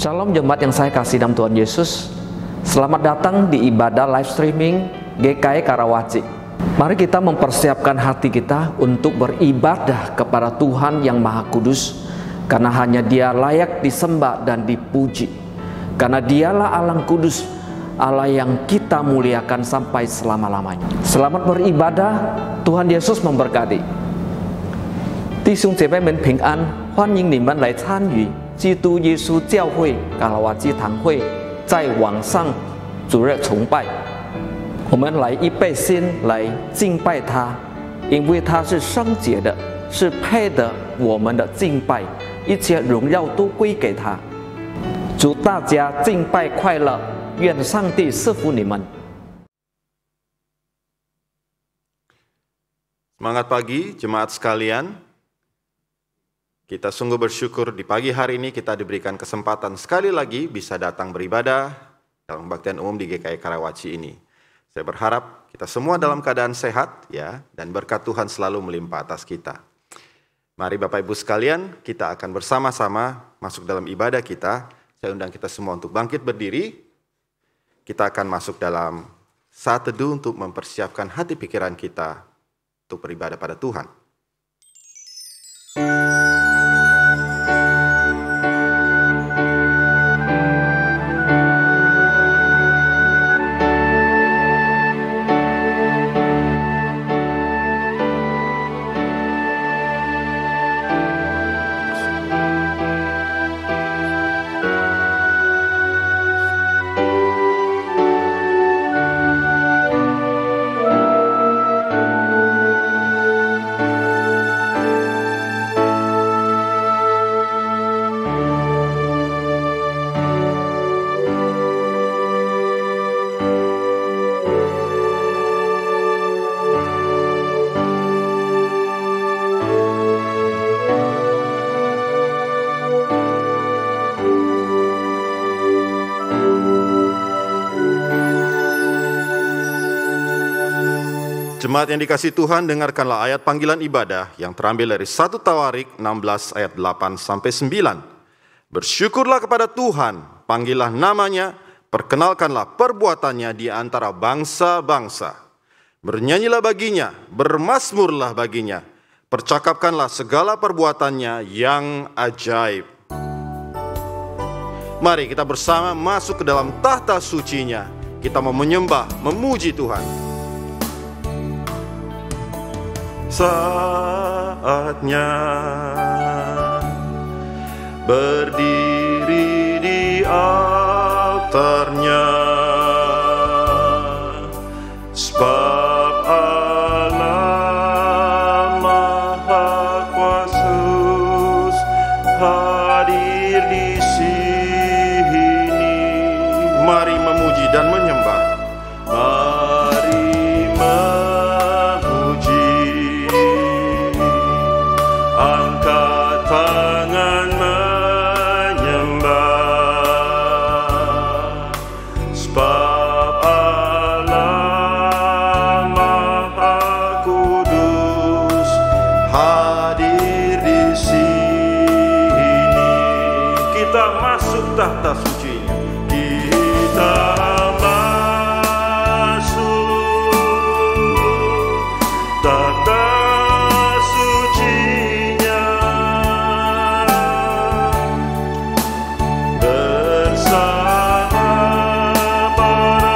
Shalom jemaat yang saya kasih dalam Tuhan Yesus. Selamat datang di ibadah live streaming GKI Karawaci. Mari kita mempersiapkan hati kita untuk beribadah kepada Tuhan yang Maha Kudus, karena hanya Dia layak disembah dan dipuji. Karena Dialah Allah Kudus, Allah yang kita muliakan sampai selama-lamanya. Selamat beribadah, Tuhan Yesus memberkati. 弟兄姐妹们平安，欢迎你们来参与基督耶稣教会卡拉瓦基堂会在网上主日崇拜。我们来预备心来敬拜他，因为他是圣洁的，是配得我们的敬拜，一切荣耀都归给他。祝大家敬拜快乐，愿上帝赐福你们。 Semangat pagi jemaat sekalian. Kita sungguh bersyukur di pagi hari ini kita diberikan kesempatan sekali lagi bisa datang beribadah dalam kebaktian umum di GKI Karawaci ini. Saya berharap kita semua dalam keadaan sehat ya, dan berkat Tuhan selalu melimpah atas kita. Mari Bapak Ibu sekalian, kita akan bersama-sama masuk dalam ibadah kita. Saya undang kita semua untuk bangkit berdiri. Kita akan masuk dalam saat teduh untuk mempersiapkan hati pikiran kita untuk beribadah pada Tuhan. Jemaat yang dikasihi Tuhan, dengarkanlah ayat panggilan ibadah yang terambil dari 1 Tawarik 16 ayat 8 sampai 9. Bersyukurlah kepada Tuhan, panggillah namanya, perkenalkanlah perbuatannya di antara bangsa-bangsa. Bernyanyilah baginya, bermazmurlah baginya, percakapkanlah segala perbuatannya yang ajaib. Mari kita bersama masuk ke dalam tahta sucinya. Kita mau menyembah, memuji Tuhan. Saatnya berdiri di altarnya, sebab Allah Maha Kuasa hadir di sini. Mari memuji dan menyembah. Tahta sucinya kita masuk, tahta sucinya bersama para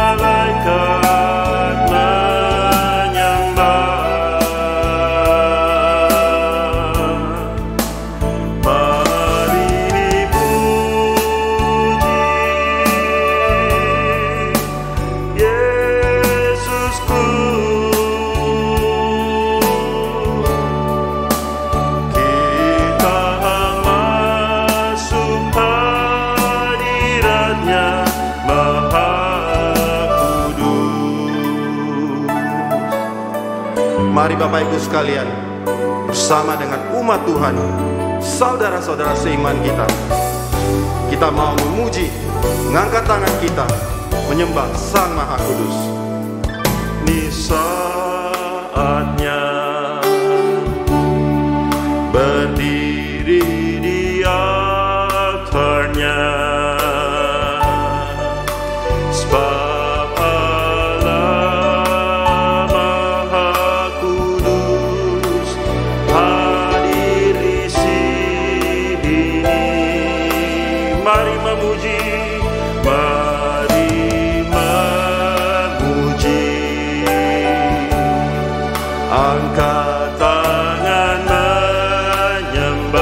malaikat menyembah. Mari Bapak Ibu sekalian, bersama dengan umat Tuhan, saudara-saudara seiman kita, kita mau memuji, mengangkat tangan kita, menyembah Sang Maha Kudus. Ini saatnya berdiri di altar angkat tangan menyembah,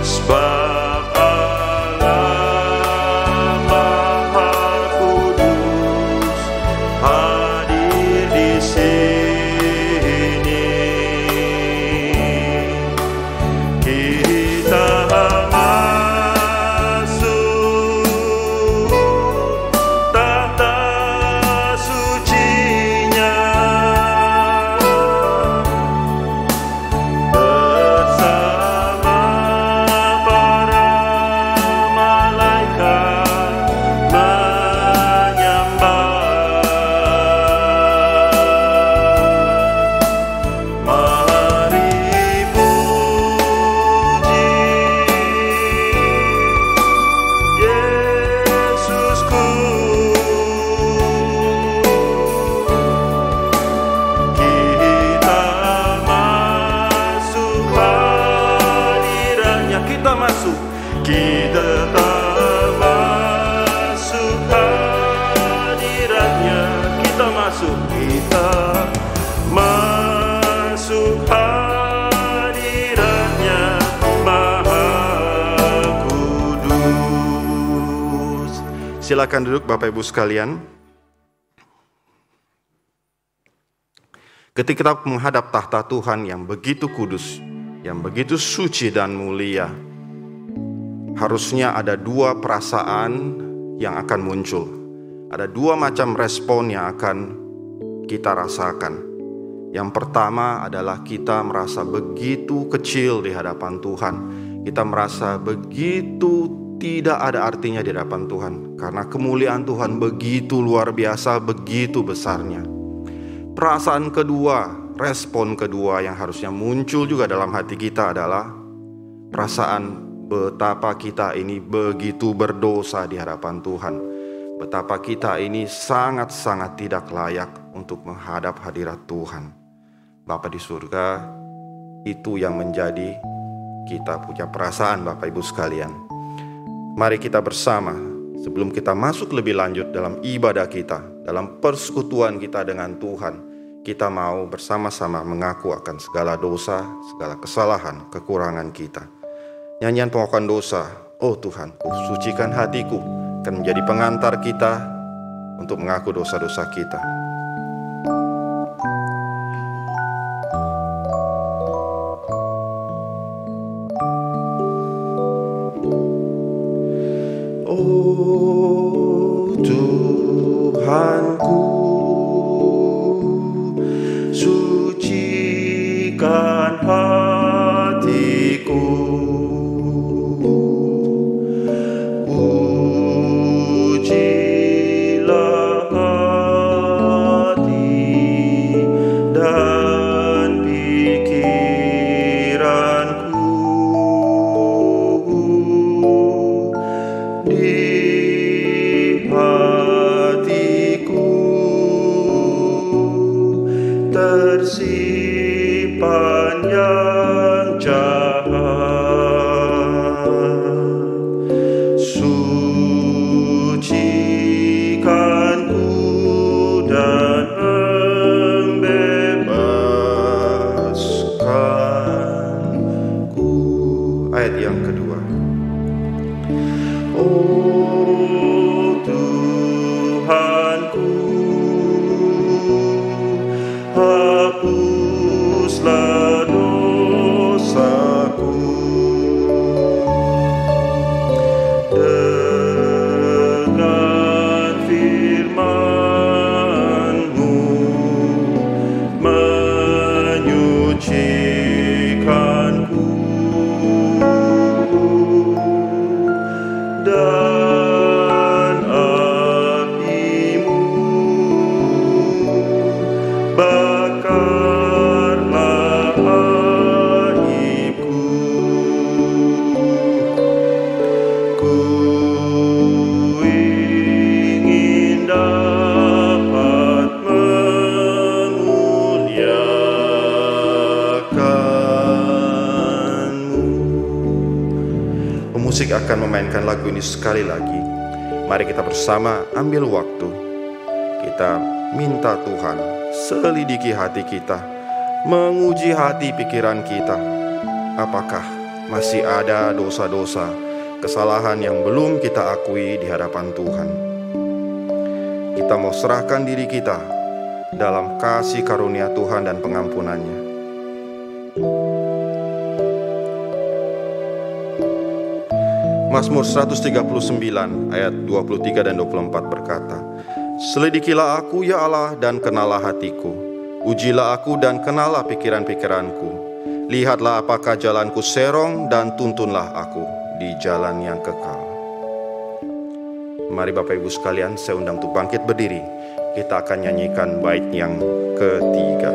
sebab Allah Maha Kudus hadir di sini. Kita masuk hadiratnya Maha Kudus. Silakan duduk Bapak Ibu sekalian. Ketika kita menghadap tahta Tuhan yang begitu kudus, yang begitu suci dan mulia, harusnya ada dua perasaan yang akan muncul. Ada dua macam respon yang akan kita rasakan. Yang pertama adalah kita merasa begitu kecil di hadapan Tuhan. Kita merasa begitu tidak ada artinya di hadapan Tuhan, karena kemuliaan Tuhan begitu luar biasa, begitu besarnya. Perasaan kedua, respon kedua yang harusnya muncul juga dalam hati kita adalah perasaan betapa kita ini begitu berdosa di hadapan Tuhan. Betapa kita ini sangat-sangat tidak layak untuk menghadap hadirat Tuhan. Bapa di surga, itu yang menjadi kita punya perasaan Bapak Ibu sekalian. Mari kita bersama, sebelum kita masuk lebih lanjut dalam ibadah kita, dalam persekutuan kita dengan Tuhan, kita mau bersama-sama mengaku akan segala dosa, segala kesalahan, kekurangan kita. Nyanyian pengakuan dosa, oh Tuhan, sucikan hatiku, akan menjadi pengantar kita untuk mengaku dosa-dosa kita. Oh Tuhanku, sucikan hatiku, ujilah hati dan pikiranku, di hatiku tersimpan yang jahat. Sucikanku dan membebaskanku. Ayat yang kedua. Oh Tuhanku, hapuslah dosaku dengan firman-Mu, menyucikanku dan api-Mu bakarlah aibku. Ku ingin dapat memuliakan-Mu. Pemusik akan memainkan lagu ini sekali lagi. Mari kita bersama ambil waktu. Kita minta Tuhan selidiki hati kita, menguji hati pikiran kita. Apakah masih ada dosa-dosa, kesalahan yang belum kita akui di hadapan Tuhan? Kita mau serahkan diri kita dalam kasih karunia Tuhan dan pengampunannya. Mazmur 139 ayat 23 dan 24 berkata, "Selidikilah aku ya Allah dan kenalah hatiku. Ujilah aku dan kenalah pikiran-pikiranku. Lihatlah apakah jalanku serong dan tuntunlah aku di jalan yang kekal." Mari Bapak Ibu sekalian, saya undang untuk bangkit berdiri. Kita akan nyanyikan bait yang ketiga.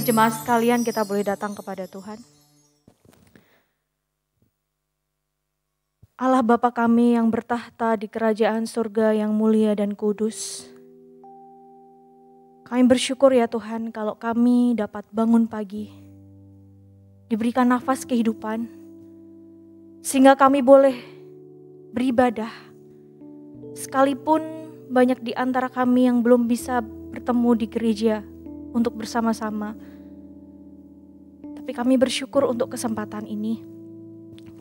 Jemaat sekalian, kita boleh datang kepada Tuhan. Allah Bapa kami yang bertahta di kerajaan surga yang mulia dan kudus. Kami bersyukur ya Tuhan kalau kami dapat bangun pagi, diberikan nafas kehidupan, sehingga kami boleh beribadah. Sekalipun banyak di antara kami yang belum bisa bertemu di gereja untuk bersama-sama, tapi kami bersyukur untuk kesempatan ini.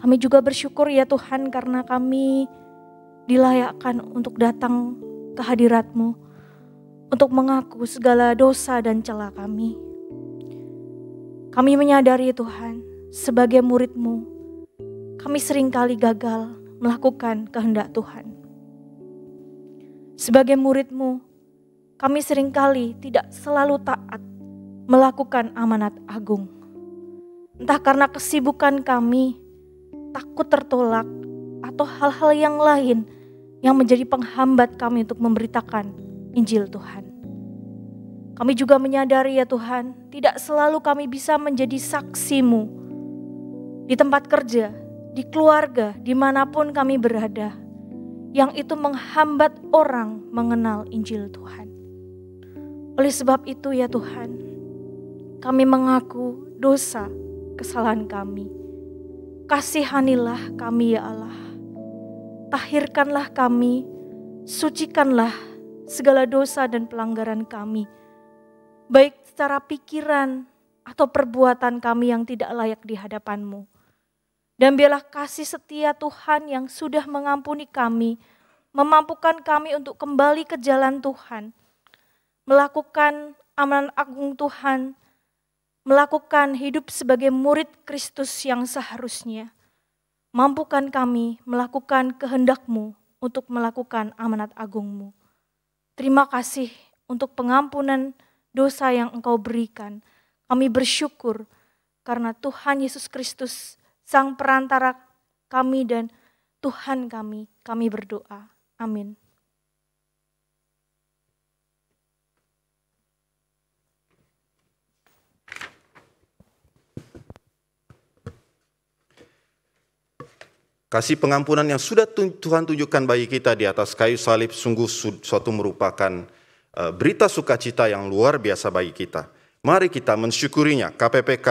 Kami juga bersyukur ya Tuhan karena kami dilayakkan untuk datang ke hadirat-Mu, untuk mengaku segala dosa dan celah kami. Kami menyadari Tuhan, sebagai murid-Mu, kami seringkali gagal melakukan kehendak Tuhan. Sebagai murid-Mu, kami seringkali tidak selalu taat melakukan amanat agung. Entah karena kesibukan kami, takut tertolak, atau hal-hal yang lain yang menjadi penghambat kami untuk memberitakan Injil Tuhan. Kami juga menyadari ya Tuhan, tidak selalu kami bisa menjadi saksi-Mu di tempat kerja, di keluarga, dimanapun kami berada, yang itu menghambat orang mengenal Injil Tuhan. Oleh sebab itu ya Tuhan, kami mengaku dosa, kesalahan kami. Kasihanilah kami ya Allah. Tahirkanlah kami, sucikanlah segala dosa dan pelanggaran kami, baik secara pikiran atau perbuatan kami yang tidak layak di hadapan-Mu. Dan biarlah kasih setia Tuhan yang sudah mengampuni kami, memampukan kami untuk kembali ke jalan Tuhan, melakukan amanat agung Tuhan, melakukan hidup sebagai murid Kristus yang seharusnya. Mampukan kami melakukan kehendak-Mu untuk melakukan amanat agung-Mu. Terima kasih untuk pengampunan dosa yang Engkau berikan. Kami bersyukur karena Tuhan Yesus Kristus, Sang Perantara kami dan Tuhan kami berdoa. Amin. Kasih pengampunan yang sudah Tuhan tunjukkan bagi kita di atas kayu salib sungguh suatu merupakan berita sukacita yang luar biasa bagi kita. Mari kita mensyukurinya. KPPK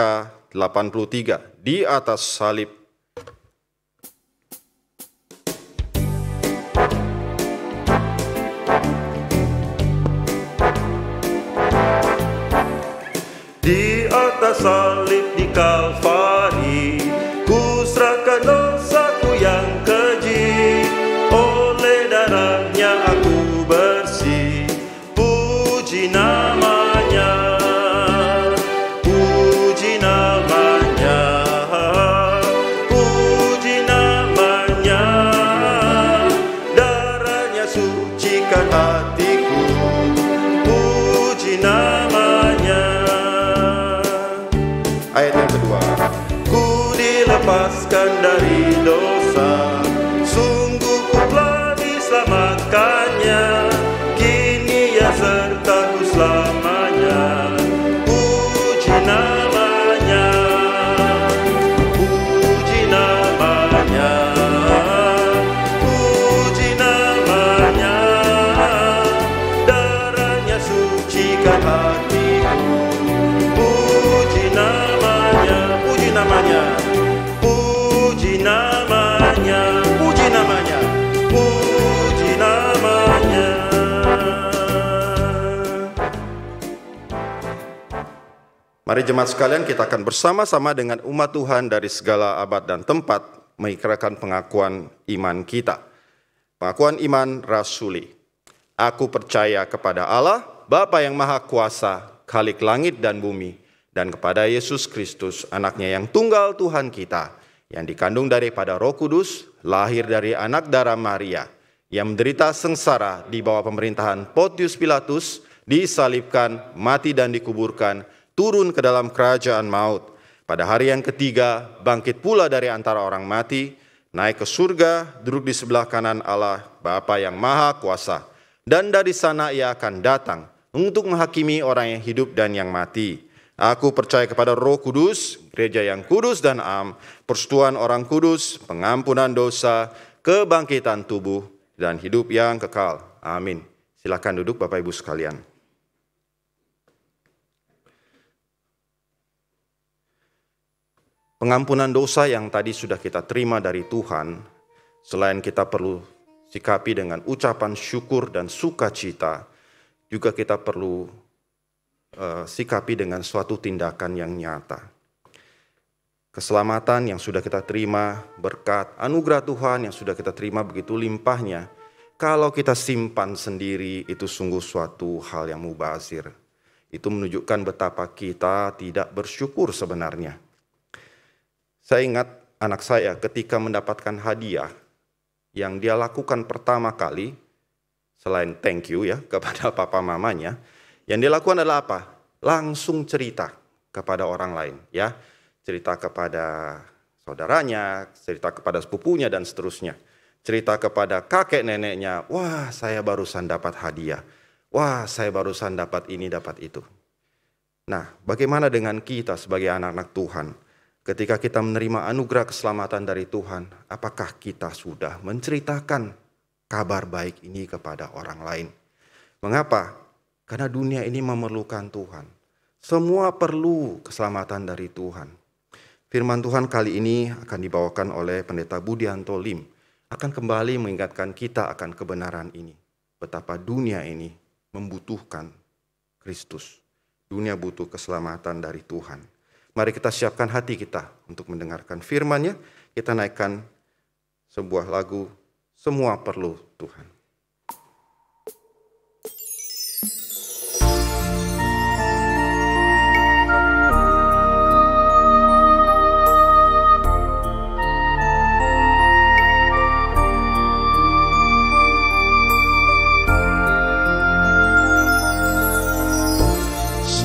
83 di atas salib. Di atas salib di Kalvari dosa. Sungguh ku telah diselamatkannya, kini ia sertaku selamanya. Puji namanya, puji namanya, puji namanya. Darahnya sucikan hatiku. Puji namanya, puji namanya, puji namanya, puji namanya, puji namanya. Mari jemaat sekalian, kita akan bersama-sama dengan umat Tuhan dari segala abad dan tempat mengikrarkan pengakuan iman kita. Pengakuan iman rasuli. Aku percaya kepada Allah, Bapa yang Maha Kuasa, Khalik langit dan bumi, dan kepada Yesus Kristus, anaknya yang tunggal Tuhan kita, yang dikandung daripada Roh Kudus, lahir dari anak darah Maria, yang menderita sengsara di bawah pemerintahan Pontius Pilatus, disalibkan, mati dan dikuburkan, turun ke dalam kerajaan maut. Pada hari yang ketiga, bangkit pula dari antara orang mati, naik ke surga, duduk di sebelah kanan Allah, Bapa yang Maha Kuasa. Dan dari sana ia akan datang untuk menghakimi orang yang hidup dan yang mati. Aku percaya kepada Roh Kudus, gereja yang kudus dan am, persekutuan orang kudus, pengampunan dosa, kebangkitan tubuh, dan hidup yang kekal. Amin. Silakan duduk Bapak Ibu sekalian. Pengampunan dosa yang tadi sudah kita terima dari Tuhan, selain kita perlu sikapi dengan ucapan syukur dan sukacita, juga kita perlu sikapi dengan suatu tindakan yang nyata. Keselamatan yang sudah kita terima, berkat anugerah Tuhan yang sudah kita terima begitu limpahnya, kalau kita simpan sendiri itu sungguh suatu hal yang mubazir. Itu menunjukkan betapa kita tidak bersyukur sebenarnya. Saya ingat anak saya ketika mendapatkan hadiah yang dia lakukan pertama kali, selain thank you ya kepada papa mamanya, yang dia lakukan adalah apa? Langsung cerita kepada orang lain, ya, cerita kepada saudaranya, cerita kepada sepupunya dan seterusnya, cerita kepada kakek neneknya. Wah, saya barusan dapat hadiah. Wah, saya barusan dapat ini, dapat itu. Nah, bagaimana dengan kita sebagai anak-anak Tuhan? Ketika kita menerima anugerah keselamatan dari Tuhan, apakah kita sudah menceritakan kabar baik ini kepada orang lain? Mengapa? Karena dunia ini memerlukan Tuhan. Semua perlu keselamatan dari Tuhan. Firman Tuhan kali ini akan dibawakan oleh Pendeta Budianto Lim. Akan kembali mengingatkan kita akan kebenaran ini. Betapa dunia ini membutuhkan Kristus. Dunia butuh keselamatan dari Tuhan. Mari kita siapkan hati kita untuk mendengarkan firman-Nya. Kita naikkan sebuah lagu, Semua Perlu Tuhan.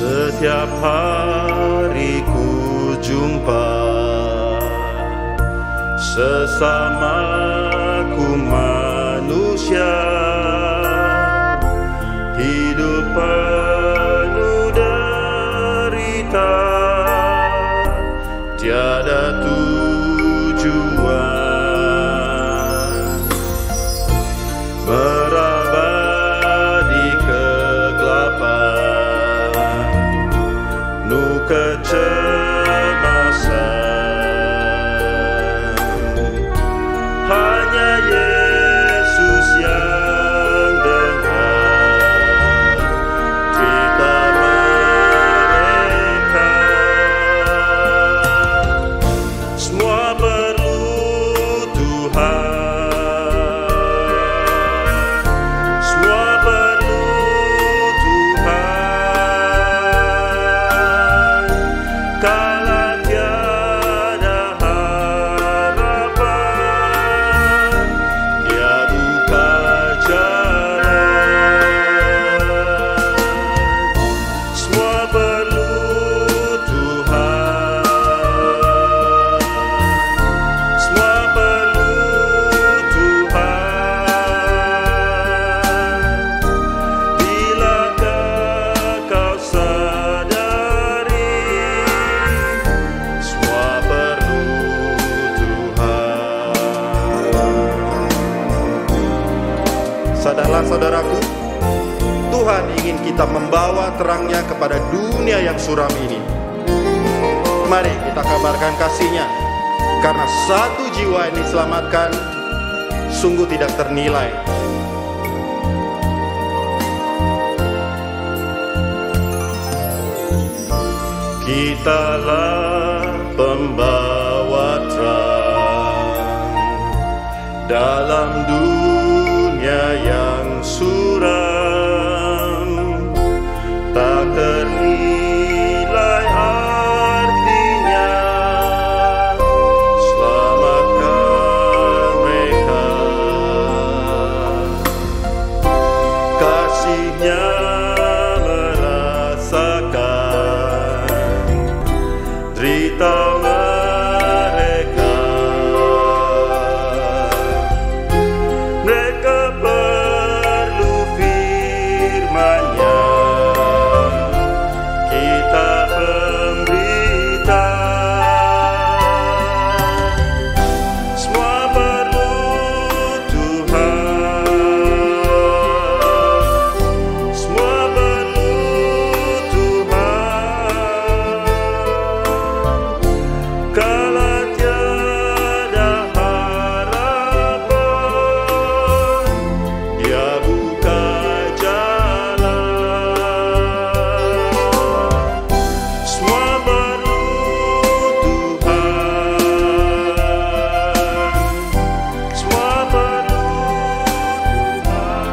Setiap hari ku jumpa sesamaku manusia, hidup penuh derita, tiada tujuan, meraba di kegelapan, kecemasan. Hanya Yesus yang dengar Sadarlah saudaraku, Tuhan ingin kita membawa terangnya kepada dunia yang suram ini. Mari kita kabarkan kasih-Nya, karena satu jiwa yang diselamatkan sungguh tidak ternilai. Kitalah pembawa terang dalam dunia yang suram, tak ternilai artinya. Selamatkan mereka, kasih-Nya merasakan derita mereka. Mereka perlu firman-Nya, kita pemberita. Semua perlu Tuhan, semua perlu Tuhan. Kala tiada harapan, Dia buka jalan. Semua perlu Tuhan, semua perlu Tuhan.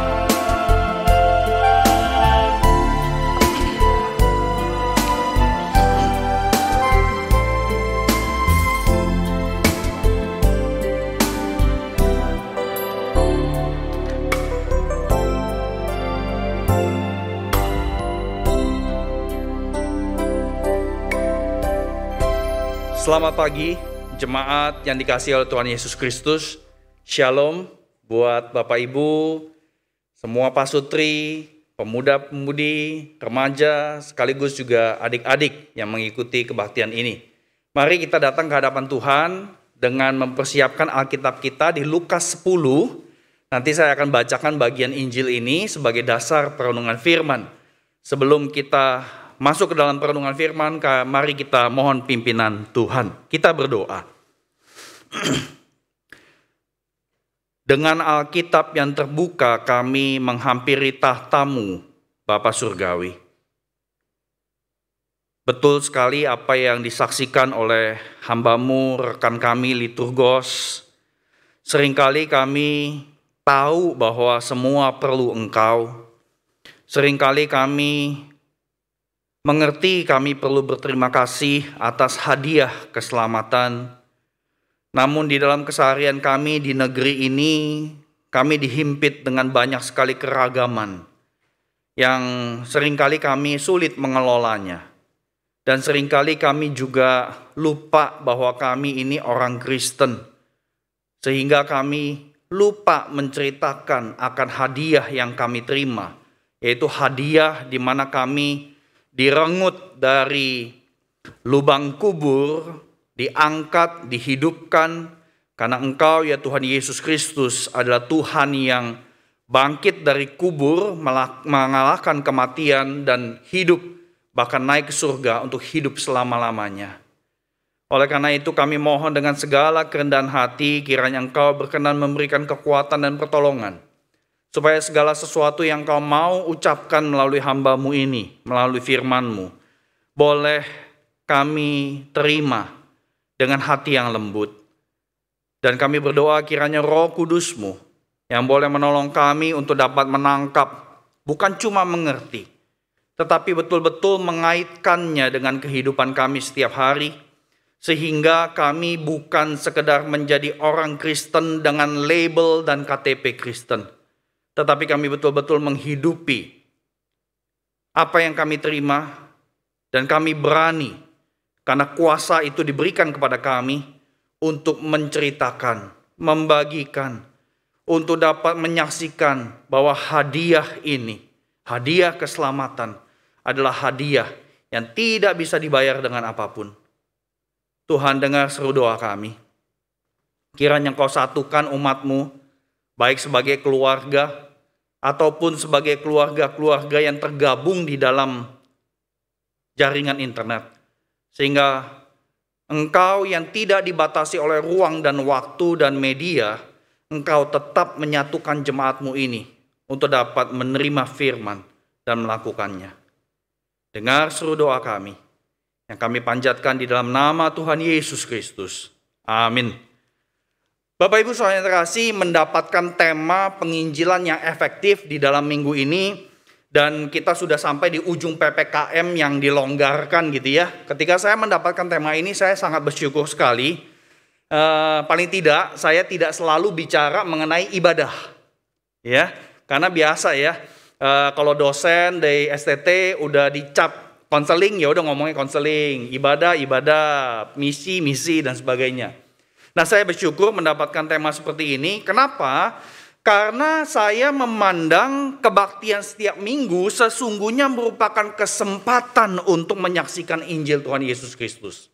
Selamat pagi, jemaat yang dikasihi oleh Tuhan Yesus Kristus. Shalom buat Bapak Ibu, semua pasutri, pemuda-pemudi, remaja, sekaligus juga adik-adik yang mengikuti kebaktian ini. Mari kita datang ke hadapan Tuhan dengan mempersiapkan Alkitab kita di Lukas 10. Nanti saya akan bacakan bagian Injil ini sebagai dasar perenungan firman. Sebelum kita masuk ke dalam perenungan firman, mari kita mohon pimpinan Tuhan. Kita berdoa. Dengan Alkitab yang terbuka kami menghampiri tahta-Mu, Bapa Surgawi. Betul sekali apa yang disaksikan oleh hamba-Mu, rekan kami liturgos. Seringkali kami tahu bahwa semua perlu Engkau. Seringkali kami mengerti kami perlu berterima kasih atas hadiah keselamatan. Namun di dalam keseharian kami di negeri ini, kami dihimpit dengan banyak sekali keragaman yang seringkali kami sulit mengelolanya. Dan seringkali kami juga lupa bahwa kami ini orang Kristen. Sehingga kami lupa menceritakan akan hadiah yang kami terima, yaitu hadiah di mana kami direngut dari lubang kubur, diangkat, dihidupkan, karena Engkau ya Tuhan Yesus Kristus adalah Tuhan yang bangkit dari kubur, mengalahkan kematian dan hidup, bahkan naik ke surga untuk hidup selama-lamanya. Oleh karena itu kami mohon dengan segala kerendahan hati, kiranya Engkau berkenan memberikan kekuatan dan pertolongan, supaya segala sesuatu yang Kau mau ucapkan melalui hamba-Mu ini, melalui firman-Mu, boleh kami terima dengan hati yang lembut. Dan kami berdoa kiranya Roh Kudus-Mu yang boleh menolong kami untuk dapat menangkap, bukan cuma mengerti, tetapi betul-betul mengaitkannya dengan kehidupan kami setiap hari, sehingga kami bukan sekedar menjadi orang Kristen dengan label dan KTP Kristen, tetapi kami betul-betul menghidupi apa yang kami terima, dan kami berani karena kuasa itu diberikan kepada kami untuk menceritakan, membagikan, untuk dapat menyaksikan bahwa hadiah ini, hadiah keselamatan adalah hadiah yang tidak bisa dibayar dengan apapun. Tuhan, dengar seru doa kami. Kiranya Engkau satukan umat-Mu, baik sebagai keluarga, ataupun sebagai keluarga-keluarga yang tergabung di dalam jaringan internet. Sehingga engkau yang tidak dibatasi oleh ruang dan waktu dan media, engkau tetap menyatukan jemaatmu ini untuk dapat menerima firman dan melakukannya. Dengar seru doa kami yang kami panjatkan di dalam nama Tuhan Yesus Kristus. Amin. Bapak Ibu Saudara yang terkasih, mendapatkan tema penginjilan yang efektif di dalam minggu ini, dan kita sudah sampai di ujung PPKM yang dilonggarkan gitu ya. Ketika saya mendapatkan tema ini, saya sangat bersyukur sekali. Paling tidak saya tidak selalu bicara mengenai ibadah, ya, karena biasa ya, kalau dosen dari STT udah dicap konseling, ya udah ngomongin konseling, ibadah, misi dan sebagainya. Nah, saya bersyukur mendapatkan tema seperti ini. Kenapa? Karena saya memandang kebaktian setiap minggu sesungguhnya merupakan kesempatan untuk menyaksikan Injil Tuhan Yesus Kristus.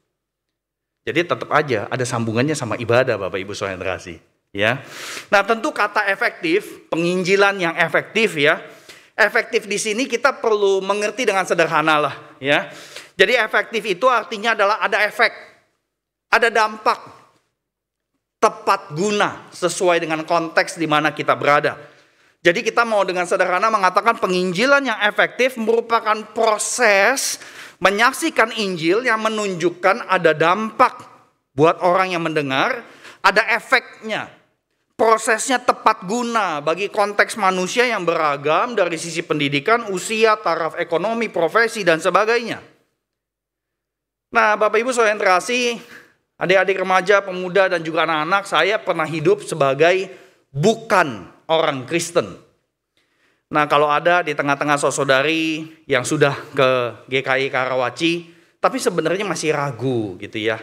Jadi tetap aja ada sambungannya sama ibadah, Bapak Ibu Saudara yang terkasih, ya. Nah, tentu kata efektif, penginjilan yang efektif ya. Efektif di sini kita perlu mengerti dengan sederhana lah, ya. Jadi efektif itu artinya adalah ada efek, ada dampak, tepat guna sesuai dengan konteks di mana kita berada. Jadi kita mau dengan sederhana mengatakan penginjilan yang efektif merupakan proses menyaksikan Injil yang menunjukkan ada dampak buat orang yang mendengar, ada efeknya. Prosesnya tepat guna bagi konteks manusia yang beragam dari sisi pendidikan, usia, taraf ekonomi, profesi, dan sebagainya. Nah, Bapak Ibu Saudara yang terkasih, adik-adik remaja, pemuda, dan juga anak-anak, saya pernah hidup sebagai bukan orang Kristen. Nah, kalau ada di tengah-tengah saudari yang sudah ke GKI Karawaci, tapi sebenarnya masih ragu gitu ya.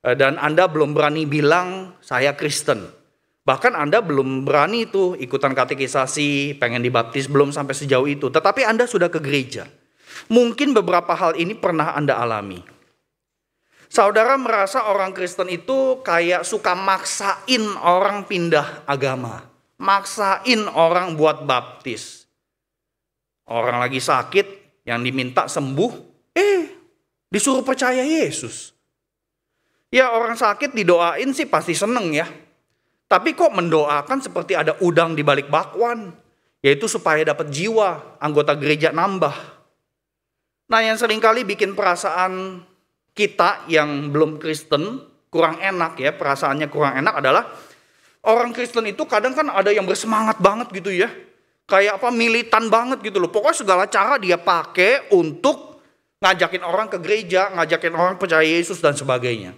Dan Anda belum berani bilang saya Kristen. Bahkan Anda belum berani itu ikutan katekisasi, pengen dibaptis, belum sampai sejauh itu. Tetapi Anda sudah ke gereja. Mungkin beberapa hal ini pernah Anda alami. Saudara merasa orang Kristen itu kayak suka maksain orang pindah agama. Maksain orang buat baptis. Orang lagi sakit, yang diminta sembuh, disuruh percaya Yesus. Ya, orang sakit didoain sih pasti seneng ya. Tapi kok mendoakan seperti ada udang di balik bakwan, yaitu supaya dapat jiwa, anggota gereja nambah. Nah, yang seringkali bikin perasaan kita yang belum Kristen kurang enak ya, perasaannya kurang enak adalah orang Kristen itu kadang kan ada yang bersemangat banget gitu ya. Kayak apa, militan banget gitu loh. Pokoknya segala cara dia pakai untuk ngajakin orang ke gereja, ngajakin orang percaya Yesus dan sebagainya.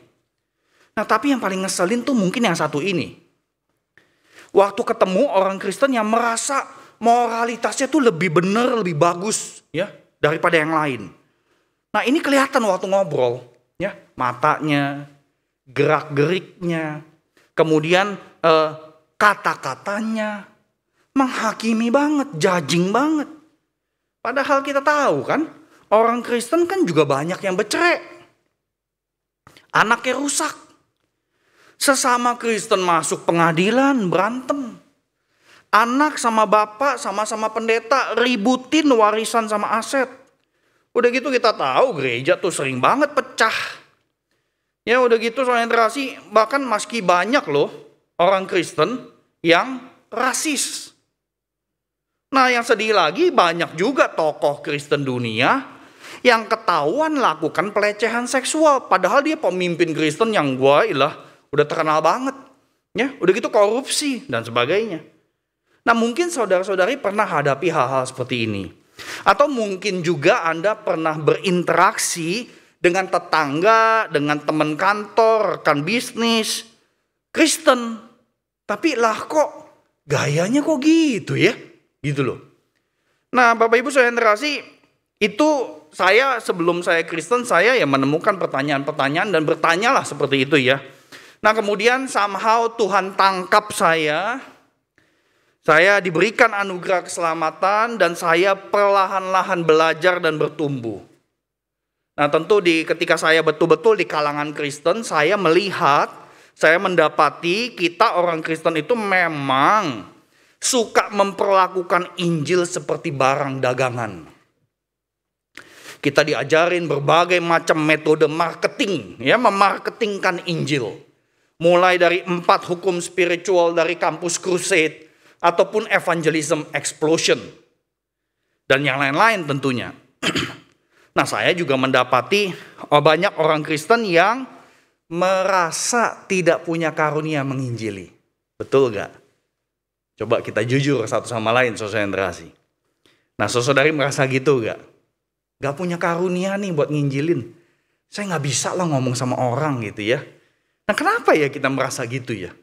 Nah, tapi yang paling ngeselin tuh mungkin yang satu ini. Waktu ketemu orang Kristen yang merasa moralitasnya tuh lebih benar, lebih bagus ya daripada yang lain. Nah, ini kelihatan waktu ngobrol ya, matanya, gerak-geriknya, kemudian kata-katanya menghakimi banget, judging banget. Padahal kita tahu kan, orang Kristen kan juga banyak yang bercerai. Anaknya rusak. Sesama Kristen masuk pengadilan, berantem. Anak sama bapak, sama-sama pendeta, ributin warisan sama aset. Udah gitu kita tahu gereja tuh sering banget pecah. Ya udah gitu soalnya terasi, bahkan meski banyak loh orang Kristen yang rasis. Nah, yang sedih lagi banyak juga tokoh Kristen dunia yang ketahuan lakukan pelecehan seksual. Padahal dia pemimpin Kristen yang udah terkenal banget. Ya, udah gitu korupsi dan sebagainya. Nah, mungkin saudara-saudari pernah hadapi hal-hal seperti ini. Atau mungkin juga Anda pernah berinteraksi dengan tetangga, dengan teman kantor, rekan bisnis, Kristen. Tapi lah kok gayanya kok gitu ya? Gitu loh. Nah, Bapak Ibu saya terkasih, itu saya sebelum saya Kristen, saya ya menemukan pertanyaan-pertanyaan dan bertanyalah seperti itu ya. Nah, kemudian somehow Tuhan tangkap saya diberikan anugerah keselamatan dan saya perlahan-lahan belajar dan bertumbuh. Nah, tentu ketika saya betul-betul di kalangan Kristen, saya melihat, saya mendapati kita orang Kristen itu memang suka memperlakukan Injil seperti barang dagangan. Kita diajarin berbagai macam metode marketing, ya, memarketingkan Injil. Mulai dari 4 hukum spiritual dari kampus crusade, ataupun evangelism explosion. Dan yang lain-lain tentunya. Nah, saya juga mendapati banyak orang Kristen yang merasa tidak punya karunia menginjili. Betul gak? Coba kita jujur satu sama lain, saudara generasi. Nah, saudari merasa gitu gak? Gak punya karunia nih buat nginjilin. Saya gak bisa lah ngomong sama orang gitu ya. Nah, kenapa ya kita merasa gitu ya?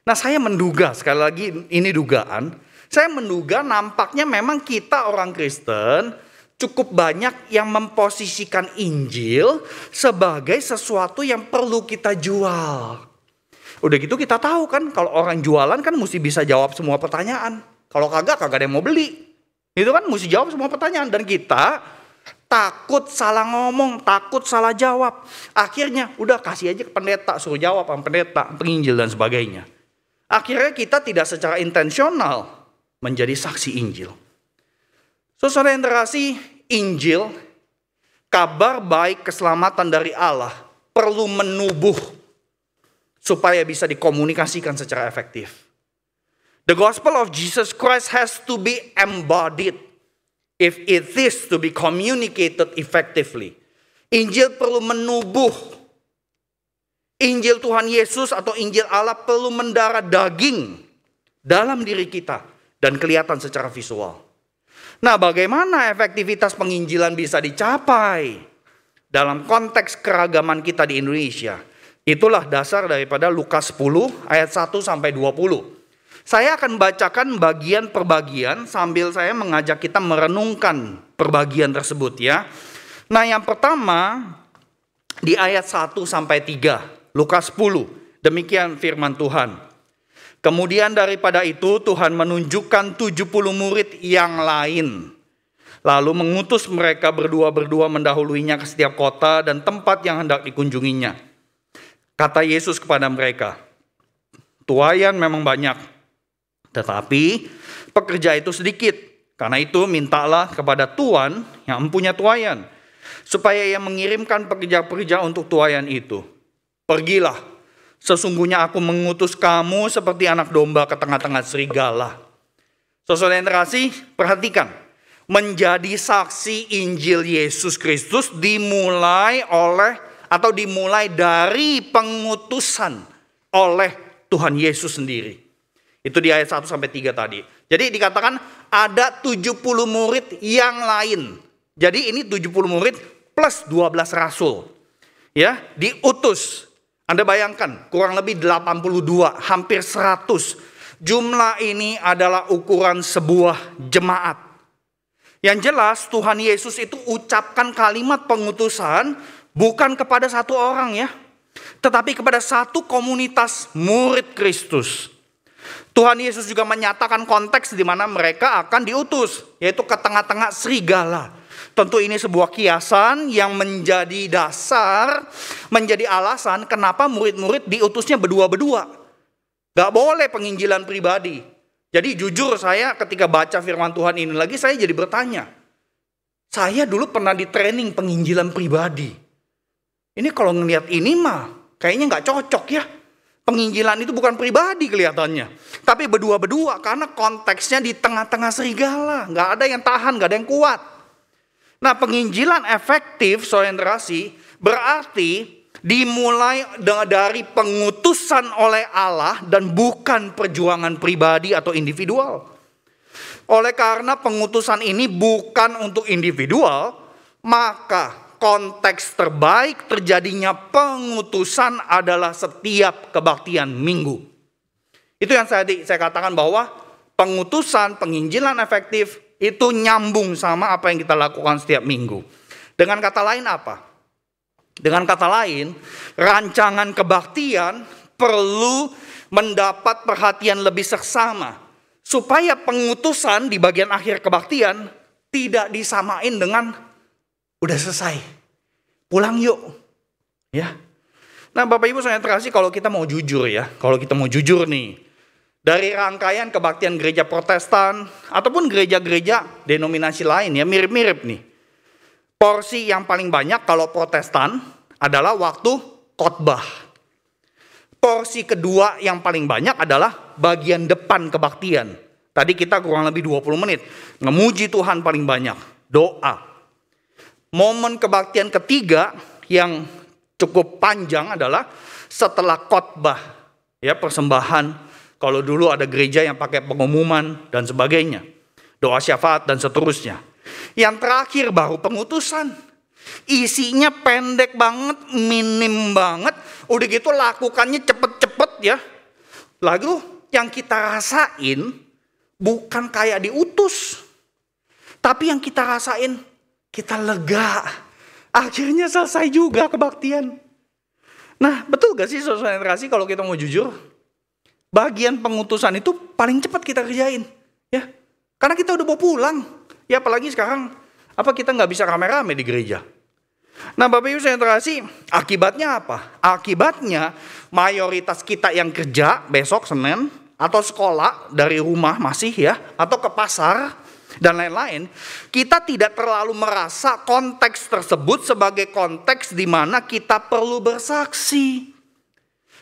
Nah, saya menduga, sekali lagi ini dugaan. Saya menduga nampaknya memang kita orang Kristen cukup banyak yang memposisikan Injil sebagai sesuatu yang perlu kita jual. Udah gitu kita tahu kan, kalau orang jualan kan mesti bisa jawab semua pertanyaan. Kalau kagak ada yang mau beli. Itu kan mesti jawab semua pertanyaan. Dan kita takut salah ngomong, takut salah jawab. Akhirnya udah kasih aja ke pendeta, suruh jawab sama pendeta, penginjil dan sebagainya. Akhirnya kita tidak secara intensional menjadi saksi Injil. Saudara yang terkasih, Injil, kabar baik keselamatan dari Allah perlu menubuh supaya bisa dikomunikasikan secara efektif. The gospel of Jesus Christ has to be embodied if it is to be communicated effectively. Injil perlu menubuh. Injil Tuhan Yesus atau Injil Allah perlu mendarah daging dalam diri kita dan kelihatan secara visual. Nah, bagaimana efektivitas penginjilan bisa dicapai dalam konteks keragaman kita di Indonesia? Itulah dasar daripada Lukas 10 ayat 1 sampai 20. Saya akan bacakan bagian per bagian sambil saya mengajak kita merenungkan perbagian tersebut ya. Nah, yang pertama di ayat 1 sampai 3, Lukas 10. Demikian firman Tuhan. Kemudian daripada itu Tuhan menunjukkan 70 murid yang lain. Lalu mengutus mereka berdua-berdua mendahuluinya ke setiap kota dan tempat yang hendak dikunjunginya. Kata Yesus kepada mereka, tuaian memang banyak, tetapi pekerja itu sedikit. Karena itu mintalah kepada Tuhan yang mempunyai tuaian, supaya ia mengirimkan pekerja-pekerja untuk tuaian itu. Pergilah. Sesungguhnya aku mengutus kamu seperti anak domba ke tengah-tengah serigala. Saudara yang terkasih, perhatikan. Menjadi saksi Injil Yesus Kristus dimulai dari pengutusan oleh Tuhan Yesus sendiri. Itu di ayat 1 sampai 3 tadi. Jadi dikatakan ada 70 murid yang lain. Jadi ini 70 murid plus 12 rasul. Ya, diutus. Anda bayangkan, kurang lebih 82, hampir 100. Jumlah ini adalah ukuran sebuah jemaat. Yang jelas Tuhan Yesus itu ucapkan kalimat pengutusan bukan kepada satu orang ya. Tetapi kepada satu komunitas murid Kristus. Tuhan Yesus juga menyatakan konteks di mana mereka akan diutus. Yaitu ke tengah-tengah serigala. Tentu ini sebuah kiasan yang menjadi dasar, menjadi alasan kenapa murid-murid diutusnya berdua-berdua. Gak boleh penginjilan pribadi. Jadi jujur saya ketika baca firman Tuhan ini lagi, saya jadi bertanya. Saya dulu pernah di training penginjilan pribadi. Ini kalau ngelihat ini mah kayaknya gak cocok ya. Penginjilan itu bukan pribadi kelihatannya. Tapi berdua-berdua karena konteksnya di tengah-tengah serigala. Gak ada yang tahan, gak ada yang kuat. Nah, penginjilan efektif, saudara yang terkasih, berarti dimulai dari pengutusan oleh Allah dan bukan perjuangan pribadi atau individual. Oleh karena pengutusan ini bukan untuk individual, maka konteks terbaik terjadinya pengutusan adalah setiap kebaktian minggu. Itu yang saya katakan bahwa pengutusan, penginjilan efektif itu nyambung sama apa yang kita lakukan setiap minggu. Dengan kata lain apa? Dengan kata lain, rancangan kebaktian perlu mendapat perhatian lebih seksama. Supaya pengutusan di bagian akhir kebaktian tidak disamain dengan udah selesai, pulang yuk. Ya. Nah Bapak Ibu saya terkasih, kalau kita mau jujur ya, kalau kita mau jujur nih. Dari rangkaian kebaktian gereja Protestan ataupun gereja-gereja denominasi lain ya, mirip-mirip nih. Porsi yang paling banyak kalau Protestan adalah waktu khotbah. Porsi kedua yang paling banyak adalah bagian depan kebaktian. Tadi kita kurang lebih 20 menit. Ngemuji Tuhan paling banyak. Doa. Momen kebaktian ketiga yang cukup panjang adalah setelah khotbah. Ya, persembahan. Kalau dulu ada gereja yang pakai pengumuman dan sebagainya. Doa syafaat dan seterusnya. Yang terakhir baru pengutusan. Isinya pendek banget, minim banget. Udah gitu lakukannya cepet-cepet ya. Lalu yang kita rasain bukan kayak diutus. Tapi yang kita rasain, kita lega. Akhirnya selesai juga kebaktian. Nah, betul gak sih saudara generasi kalau kita mau jujur? Bagian pengutusan itu paling cepat kita kerjain. Ya, karena kita udah mau pulang. Ya apalagi sekarang, kita nggak bisa rame-rame di gereja. Nah Bapak Ibu saudara kasih, akibatnya apa? Akibatnya mayoritas kita yang kerja besok Senin atau sekolah dari rumah masih ya, atau ke pasar dan lain-lain, kita tidak terlalu merasa konteks tersebut sebagai konteks di mana kita perlu bersaksi.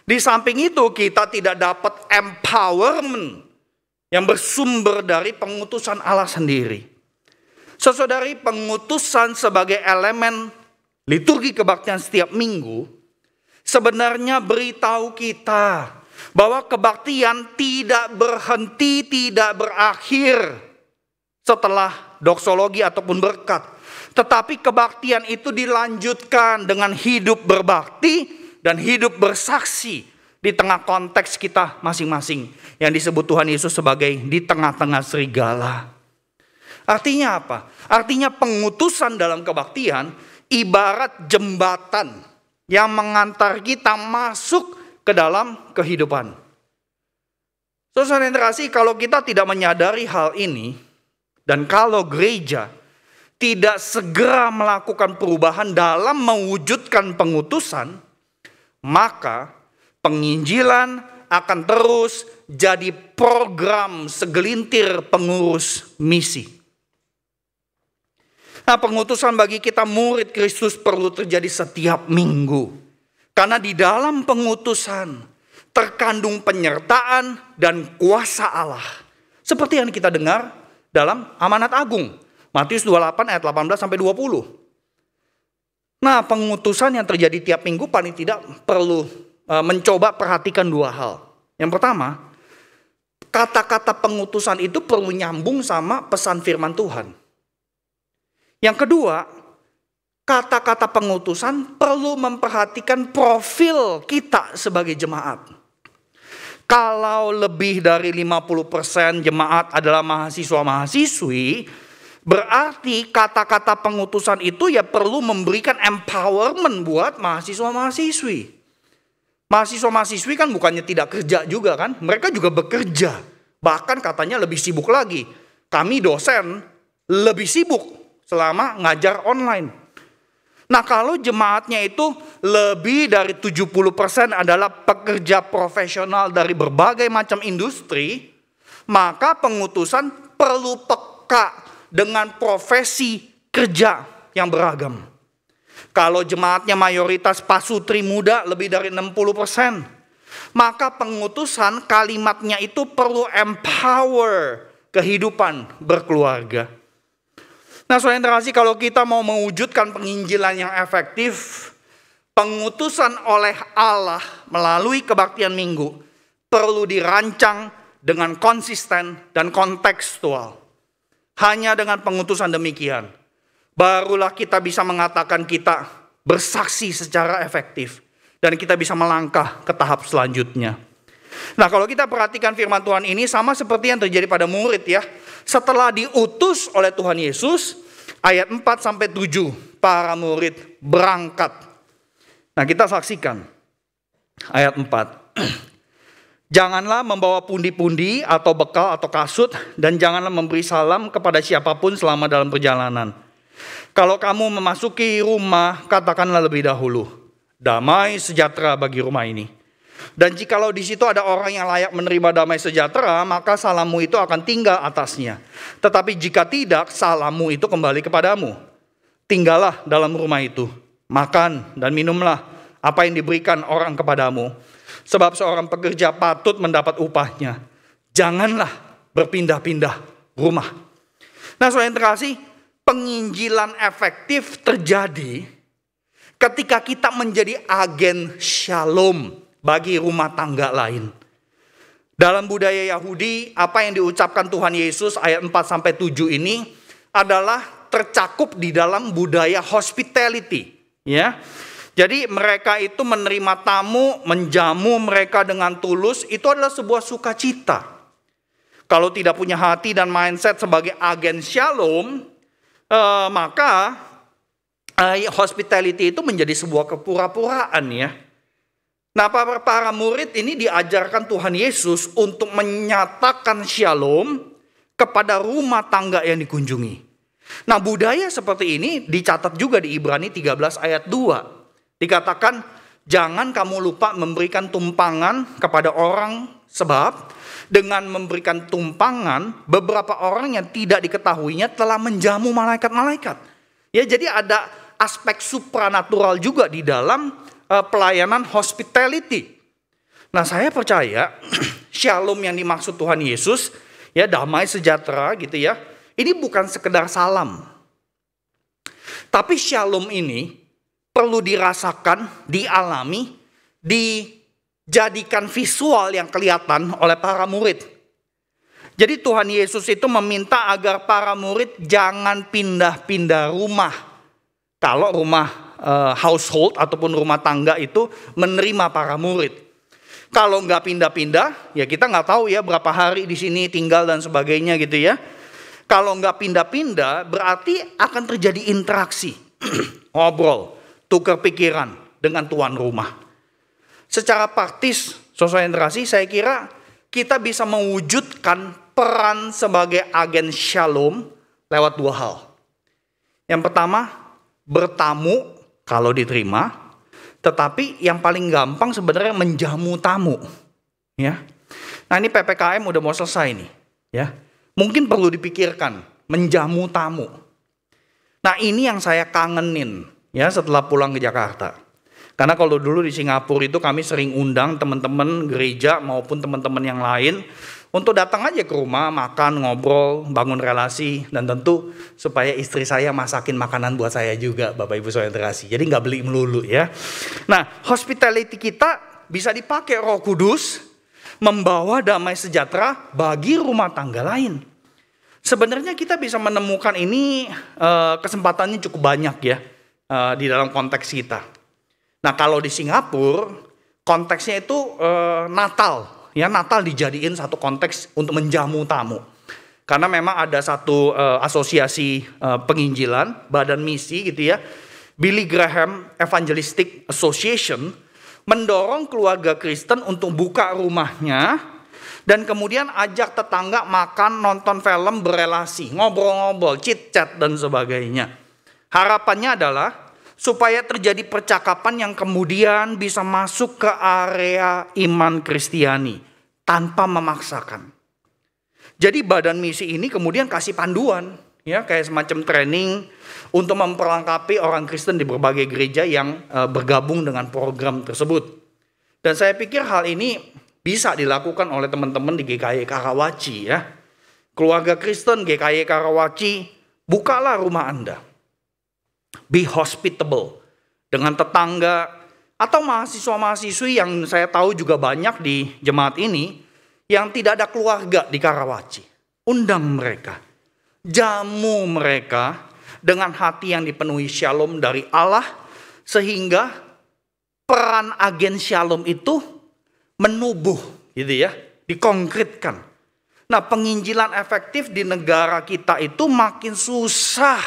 Di samping itu kita tidak dapat empowerment yang bersumber dari pengutusan Allah sendiri. Saudari, pengutusan sebagai elemen liturgi kebaktian setiap minggu sebenarnya beritahu kita bahwa kebaktian tidak berhenti, tidak berakhir setelah doksologi ataupun berkat. Tetapi kebaktian itu dilanjutkan dengan hidup berbakti dan hidup bersaksi di tengah konteks kita masing-masing. Yang disebut Tuhan Yesus sebagai di tengah-tengah serigala. Artinya apa? Artinya pengutusan dalam kebaktian ibarat jembatan yang mengantar kita masuk ke dalam kehidupan. Saudara generasi, kalau kita tidak menyadari hal ini, dan kalau gereja tidak segera melakukan perubahan dalam mewujudkan pengutusan, maka penginjilan akan terus jadi program segelintir pengurus misi. Nah, pengutusan bagi kita murid Kristus perlu terjadi setiap minggu. Karena di dalam pengutusan terkandung penyertaan dan kuasa Allah. Seperti yang kita dengar dalam amanat agung. Matius 28 ayat 18 sampai 20. Nah, pengutusan yang terjadi tiap minggu paling tidak perlu mencoba perhatikan dua hal. Yang pertama, kata-kata pengutusan itu perlu nyambung sama pesan firman Tuhan. Yang kedua, kata-kata pengutusan perlu memperhatikan profil kita sebagai jemaat. Kalau lebih dari 50% jemaat adalah mahasiswa-mahasiswi, berarti kata-kata pengutusan itu ya perlu memberikan empowerment buat mahasiswa-mahasiswi. Mahasiswa-mahasiswi kan bukannya tidak kerja juga kan, mereka juga bekerja. Bahkan katanya lebih sibuk lagi. Kami dosen lebih sibuk selama ngajar online. Nah, kalau jemaatnya itu lebih dari 70% adalah pekerja profesional dari berbagai macam industri, maka pengutusan perlu peka dengan profesi kerja yang beragam. Kalau jemaatnya mayoritas pasutri muda lebih dari 60%, maka pengutusan kalimatnya itu perlu empower kehidupan berkeluarga. Nah, saudara yang terkasih, kalau kita mau mewujudkan penginjilan yang efektif, pengutusan oleh Allah melalui kebaktian minggu perlu dirancang dengan konsisten dan kontekstual. Hanya dengan pengutusan demikian, barulah kita bisa mengatakan kita bersaksi secara efektif. Dan kita bisa melangkah ke tahap selanjutnya. Nah, kalau kita perhatikan firman Tuhan ini sama seperti yang terjadi pada murid ya. Setelah diutus oleh Tuhan Yesus, ayat 4-7, para murid berangkat. Nah, kita saksikan ayat 4. Janganlah membawa pundi-pundi atau bekal atau kasut, dan janganlah memberi salam kepada siapapun selama dalam perjalanan. Kalau kamu memasuki rumah, katakanlah lebih dahulu, damai sejahtera bagi rumah ini. Dan jikalau di situ ada orang yang layak menerima damai sejahtera, maka salammu itu akan tinggal atasnya. Tetapi jika tidak, salammu itu kembali kepadamu. Tinggallah dalam rumah itu, makan dan minumlah apa yang diberikan orang kepadamu. Sebab seorang pekerja patut mendapat upahnya. Janganlah berpindah-pindah rumah. Nah, saudara yang terkasih, penginjilan efektif terjadi ketika kita menjadi agen shalom bagi rumah tangga lain. Dalam budaya Yahudi, apa yang diucapkan Tuhan Yesus ayat 4-7 ini adalah tercakup di dalam budaya hospitality, ya. Jadi mereka itu menerima tamu, menjamu mereka dengan tulus, itu adalah sebuah sukacita. Kalau tidak punya hati dan mindset sebagai agen shalom, maka hospitality itu menjadi sebuah kepura-puraan, ya. Nah, para murid ini diajarkan Tuhan Yesus untuk menyatakan shalom kepada rumah tangga yang dikunjungi. Nah, budaya seperti ini dicatat juga di Ibrani 13 ayat 2. Dikatakan, jangan kamu lupa memberikan tumpangan kepada orang, sebab dengan memberikan tumpangan, beberapa orang yang tidak diketahuinya telah menjamu malaikat-malaikat. Ya, jadi ada aspek supranatural juga di dalam pelayanan hospitality. Nah, saya percaya shalom yang dimaksud Tuhan Yesus, ya, damai sejahtera gitu ya, ini bukan sekedar salam. Tapi shalom ini perlu dirasakan, dialami, dijadikan visual yang kelihatan oleh para murid. Jadi Tuhan Yesus itu meminta agar para murid jangan pindah-pindah rumah. Kalau rumah household ataupun rumah tangga itu menerima para murid. Kalau nggak pindah-pindah, ya kita nggak tahu ya berapa hari di sini tinggal dan sebagainya gitu ya. Kalau nggak pindah-pindah, berarti akan terjadi interaksi, ngobrol, tukar pikiran dengan tuan rumah. Secara praktis, saudara yang terkasih, saya kira kita bisa mewujudkan peran sebagai agen shalom lewat dua hal. Yang pertama, bertamu kalau diterima, tetapi yang paling gampang sebenarnya menjamu tamu, ya. Nah, ini PPKM udah mau selesai nih, ya. Mungkin perlu dipikirkan menjamu tamu. Nah, ini yang saya kangenin, ya, setelah pulang ke Jakarta. Karena kalau dulu di Singapura itu kami sering undang teman-teman gereja maupun teman-teman yang lain untuk datang aja ke rumah, makan, ngobrol, bangun relasi, dan tentu supaya istri saya masakin makanan buat saya juga, Bapak Ibu saudara terkasih. Jadi nggak beli melulu ya. Nah, hospitality kita bisa dipakai Roh Kudus membawa damai sejahtera bagi rumah tangga lain. Sebenarnya kita bisa menemukan ini kesempatannya cukup banyak ya di dalam konteks kita. Nah, kalau di Singapura konteksnya itu Natal. Ya, Natal dijadiin satu konteks untuk menjamu tamu. Karena memang ada satu asosiasi penginjilan, badan misi gitu ya. Billy Graham Evangelistic Association mendorong keluarga Kristen untuk buka rumahnya dan kemudian ajak tetangga makan, nonton film, berelasi, ngobrol-ngobrol, chit-chat dan sebagainya. Harapannya adalah supaya terjadi percakapan yang kemudian bisa masuk ke area iman Kristiani tanpa memaksakan. Jadi badan misi ini kemudian kasih panduan, ya, kayak semacam training untuk memperlengkapi orang Kristen di berbagai gereja yang bergabung dengan program tersebut. Dan saya pikir hal ini bisa dilakukan oleh teman-teman di GKI Karawaci ya. Keluarga Kristen GKI Karawaci, bukalah rumah Anda. Be hospitable dengan tetangga atau mahasiswa-mahasiswi yang saya tahu juga banyak di jemaat ini yang tidak ada keluarga di Karawaci. Undang mereka, jamu mereka dengan hati yang dipenuhi shalom dari Allah sehingga peran agen shalom itu menubuh gitu ya, dikonkretkan. Nah, penginjilan efektif di negara kita itu makin susah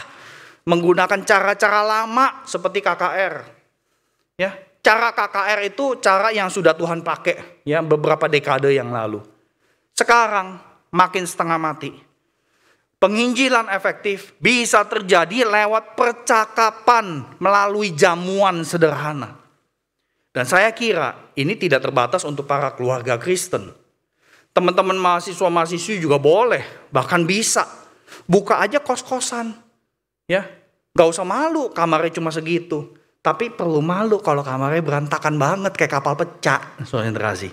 menggunakan cara-cara lama seperti KKR. Ya, cara KKR itu cara yang sudah Tuhan pakai ya beberapa dekade yang lalu. Sekarang makin setengah mati. Penginjilan efektif bisa terjadi lewat percakapan melalui jamuan sederhana. Dan saya kira ini tidak terbatas untuk para keluarga Kristen. Teman-teman mahasiswa-mahasiswi juga boleh, bahkan bisa. Buka aja kos-kosan. Ya, gak usah malu kamarnya cuma segitu. Tapi perlu malu kalau kamarnya berantakan banget kayak kapal pecah. Saudara yang terkasih.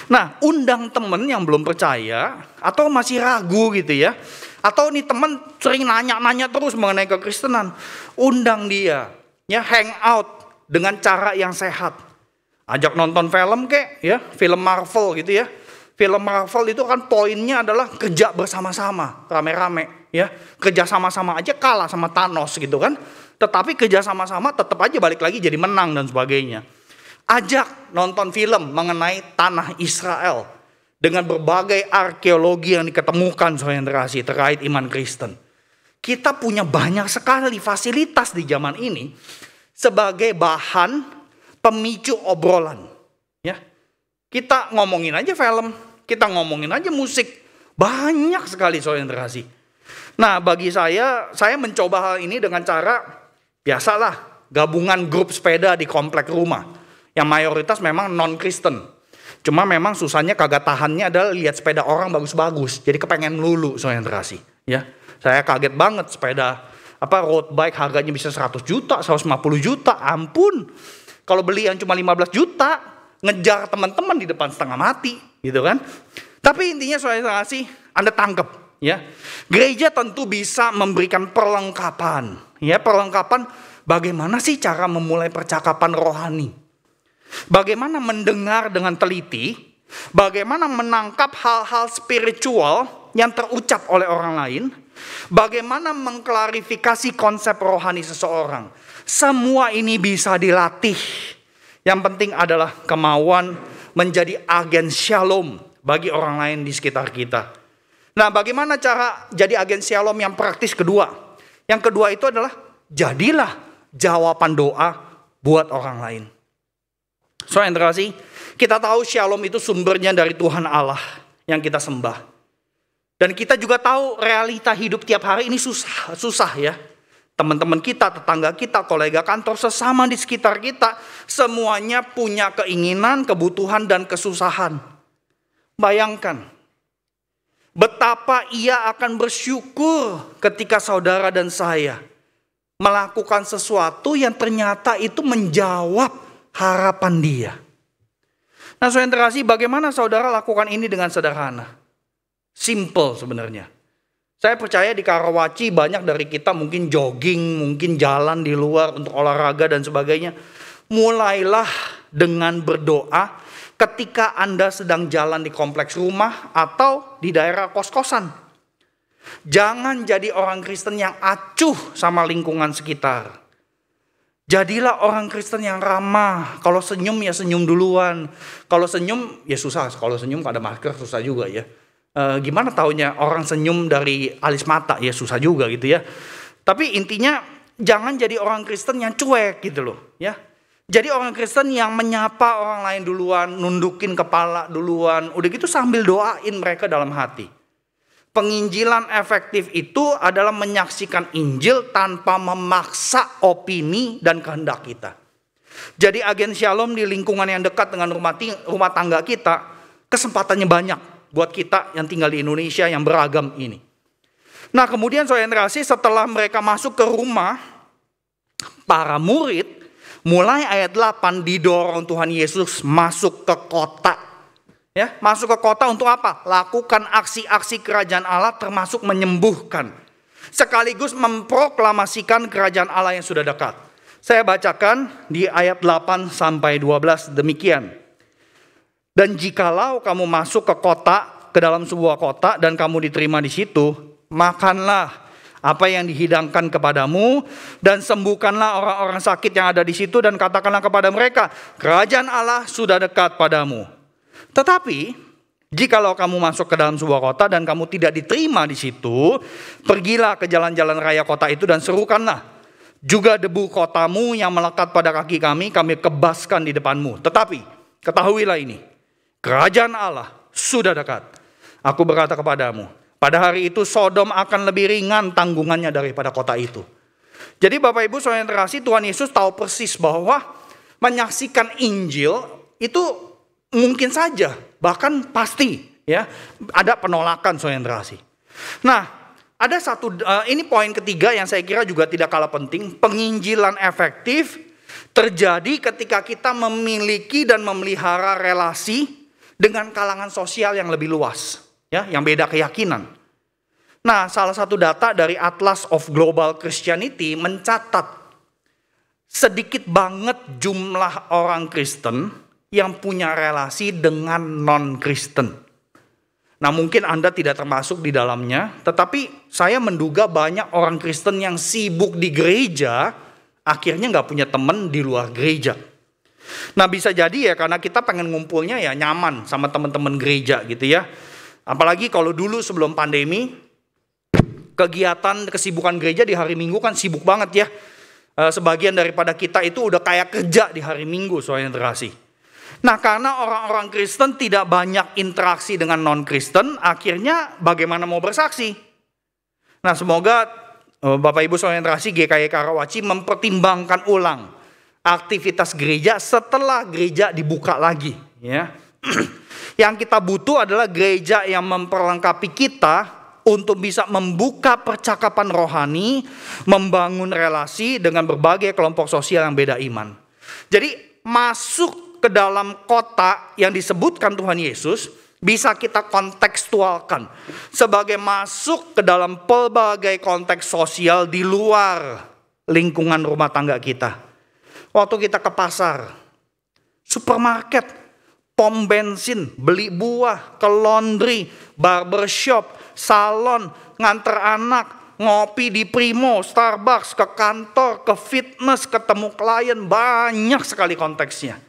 Nah, undang temen yang belum percaya atau masih ragu gitu ya. Atau nih temen sering nanya-nanya terus mengenai kekristenan. Undang dia, ya hang out dengan cara yang sehat. Ajak nonton film kek, ya film Marvel gitu ya. Film Marvel itu kan poinnya adalah kerja bersama-sama, rame-rame, ya kerja sama-sama aja kalah sama Thanos gitu kan. Tetapi kerja sama-sama tetap aja balik lagi jadi menang dan sebagainya. Ajak nonton film mengenai tanah Israel dengan berbagai arkeologi yang diketemukan saudara yang terkasih terkait iman Kristen. Kita punya banyak sekali fasilitas di zaman ini sebagai bahan pemicu obrolan. Ya, kita ngomongin aja film, kita ngomongin aja musik, banyak sekali saudara yang terkasih. Nah, bagi saya mencoba hal ini dengan cara biasalah gabungan grup sepeda di komplek rumah yang mayoritas memang non-Kristen. Cuma memang susahnya kagak tahannya adalah lihat sepeda orang bagus-bagus, jadi kepengen melulu saudara yang terkasih. Ya, saya kaget banget sepeda road bike harganya bisa 100 juta, 150 juta, ampun. Kalau beli yang cuma 15 juta, ngejar teman-teman di depan setengah mati, gitu kan. Tapi intinya saudara kasih, Anda tangkap, ya. Gereja tentu bisa memberikan perlengkapan, ya perlengkapan bagaimana sih cara memulai percakapan rohani. Bagaimana mendengar dengan teliti, bagaimana menangkap hal-hal spiritual yang terucap oleh orang lain, bagaimana mengklarifikasi konsep rohani seseorang. Semua ini bisa dilatih. Yang penting adalah kemauan menjadi agen shalom bagi orang lain di sekitar kita. Nah, bagaimana cara jadi agen shalom yang praktis kedua? Yang kedua itu adalah jadilah jawaban doa buat orang lain. Saudara yang terkasih, kita tahu shalom itu sumbernya dari Tuhan Allah yang kita sembah. Dan kita juga tahu realita hidup tiap hari ini susah ya. Teman-teman kita, tetangga kita, kolega kantor, sesama di sekitar kita, semuanya punya keinginan, kebutuhan, dan kesusahan. Bayangkan, betapa ia akan bersyukur ketika saudara dan saya melakukan sesuatu yang ternyata itu menjawab harapan dia. Nah, saudara yang terkasih, bagaimana saudara lakukan ini dengan sederhana? Simple sebenarnya. Saya percaya di Karawaci banyak dari kita mungkin jogging, mungkin jalan di luar untuk olahraga dan sebagainya. Mulailah dengan berdoa ketika Anda sedang jalan di kompleks rumah atau di daerah kos-kosan. Jangan jadi orang Kristen yang acuh sama lingkungan sekitar. Jadilah orang Kristen yang ramah. Kalau senyum ya senyum duluan. Kalau senyum ya susah. Kalau senyum ada masker susah juga ya. Gimana taunya orang senyum dari alis mata, ya susah juga gitu ya. Tapi intinya jangan jadi orang Kristen yang cuek gitu loh ya. Jadi orang Kristen yang menyapa orang lain duluan, nundukin kepala duluan, udah gitu sambil doain mereka dalam hati. Penginjilan efektif itu adalah menyaksikan Injil tanpa memaksa opini dan kehendak kita. Jadi agen shalom di lingkungan yang dekat dengan rumah tangga kita, kesempatannya banyak buat kita yang tinggal di Indonesia yang beragam ini. Nah, kemudian saudara yang terkasih, setelah mereka masuk ke rumah, para murid mulai ayat 8 didorong Tuhan Yesus masuk ke kota. Ya, masuk ke kota untuk apa? Lakukan aksi-aksi kerajaan Allah termasuk menyembuhkan. Sekaligus memproklamasikan kerajaan Allah yang sudah dekat. Saya bacakan di ayat 8 sampai 12 demikian. Dan jikalau kamu masuk ke kota, ke dalam sebuah kota dan kamu diterima di situ, makanlah apa yang dihidangkan kepadamu dan sembuhkanlah orang-orang sakit yang ada di situ dan katakanlah kepada mereka, kerajaan Allah sudah dekat padamu. Tetapi jikalau kamu masuk ke dalam sebuah kota dan kamu tidak diterima di situ, pergilah ke jalan-jalan raya kota itu dan serukanlah, juga debu kotamu yang melekat pada kaki kami kebaskan di depanmu. Tetapi ketahuilah ini, kerajaan Allah sudah dekat. Aku berkata kepadamu, pada hari itu Sodom akan lebih ringan tanggungannya daripada kota itu. Jadi Bapak Ibu saudara yang terkasih, Tuhan Yesus tahu persis bahwa menyaksikan Injil itu mungkin saja, bahkan pasti ya ada penolakan saudara yang terkasih. Nah, ada satu, ini poin ketiga yang saya kira juga tidak kalah penting. Penginjilan efektif terjadi ketika kita memiliki dan memelihara relasi dengan kalangan sosial yang lebih luas, ya, yang beda keyakinan. Nah, salah satu data dari Atlas of Global Christianity mencatat sedikit banget jumlah orang Kristen yang punya relasi dengan non-Kristen. Nah, mungkin Anda tidak termasuk di dalamnya, tetapi saya menduga banyak orang Kristen yang sibuk di gereja, akhirnya nggak punya teman di luar gereja. Nah, bisa jadi ya karena kita pengen ngumpulnya ya nyaman sama teman-teman gereja gitu ya. Apalagi kalau dulu sebelum pandemi, kegiatan kesibukan gereja di hari Minggu kan sibuk banget ya. Sebagian daripada kita itu udah kayak kerja di hari Minggu, saudara yang terkasih. Nah, karena orang-orang Kristen tidak banyak interaksi dengan non-Kristen, akhirnya bagaimana mau bersaksi? Nah, semoga Bapak Ibu saudara yang terkasih, GKI Karawaci mempertimbangkan ulang aktivitas gereja setelah gereja dibuka lagi. Ya. Yang kita butuh adalah gereja yang memperlengkapi kita untuk bisa membuka percakapan rohani, membangun relasi dengan berbagai kelompok sosial yang beda iman. Jadi masuk ke dalam kota yang disebutkan Tuhan Yesus bisa kita kontekstualkan sebagai masuk ke dalam pelbagai konteks sosial di luar lingkungan rumah tangga kita. Waktu kita ke pasar, supermarket, pom bensin, beli buah, ke laundry, barbershop, salon, nganter anak, ngopi di Primo, Starbucks, ke kantor, ke fitness, ketemu klien, banyak sekali konteksnya.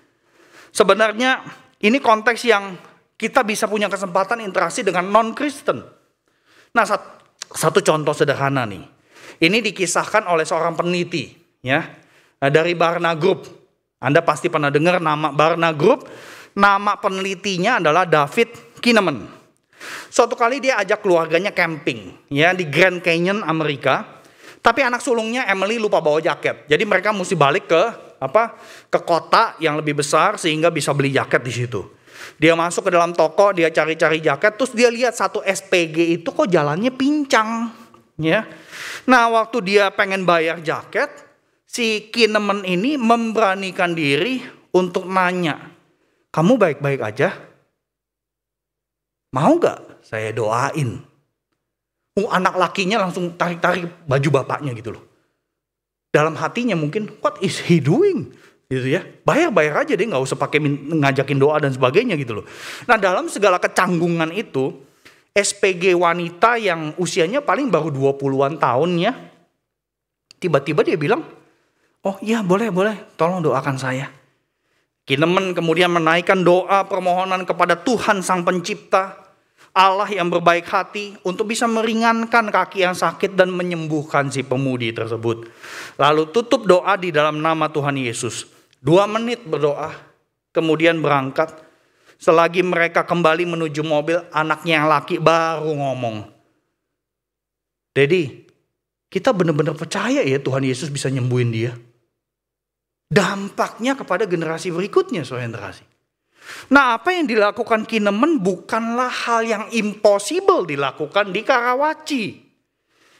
Sebenarnya ini konteks yang kita bisa punya kesempatan interaksi dengan non-Kristen. Nah, satu contoh sederhana nih. Ini dikisahkan oleh seorang peneliti ya, dari Barna Group. Anda pasti pernah dengar nama Barna Group. Nama penelitinya adalah David Kinnaman. Suatu kali dia ajak keluarganya camping ya di Grand Canyon Amerika. Tapi anak sulungnya Emily lupa bawa jaket. Jadi mereka mesti balik ke kota yang lebih besar sehingga bisa beli jaket di situ. Dia masuk ke dalam toko, dia cari-cari jaket, terus dia lihat satu SPG itu kok jalannya pincang ya. Nah, waktu dia pengen bayar jaket, si Kinnaman ini memberanikan diri untuk nanya, "Kamu baik-baik aja? Mau gak saya doain?" Anak lakinya langsung tarik-tarik baju bapaknya gitu loh. Dalam hatinya mungkin, what is he doing? Gitu ya. Bayar-bayar aja deh, gak usah pakai ngajakin doa dan sebagainya gitu loh. Nah, dalam segala kecanggungan itu, SPG wanita yang usianya paling baru 20-an tahun ya, tiba-tiba dia bilang, "Oh iya boleh, tolong doakan saya." Kinnaman kemudian menaikkan doa permohonan kepada Tuhan Sang Pencipta, Allah yang berbaik hati untuk bisa meringankan kaki yang sakit dan menyembuhkan si pemudi tersebut. Lalu tutup doa di dalam nama Tuhan Yesus. 2 menit berdoa, kemudian berangkat. Selagi mereka kembali menuju mobil, anaknya yang laki baru ngomong, "Daddy, kita benar-benar percaya ya Tuhan Yesus bisa nyembuhin dia." Dampaknya kepada generasi berikutnya, saudara yang terkasih. Nah, apa yang dilakukan Kinnaman bukanlah hal yang impossible dilakukan di Karawaci.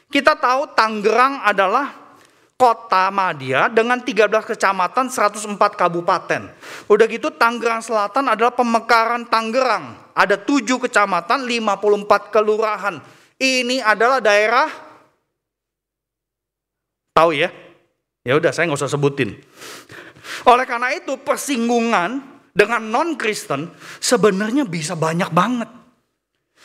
Kita tahu Tangerang adalah kota madya dengan 13 kecamatan, 104 kabupaten. Udah gitu Tangerang Selatan adalah pemekaran Tangerang. Ada 7 kecamatan, 54 kelurahan. Ini adalah daerah, tahu ya? Ya udah, saya nggak usah sebutin. Oleh karena itu persinggungan dengan non-Kristen sebenarnya bisa banyak banget.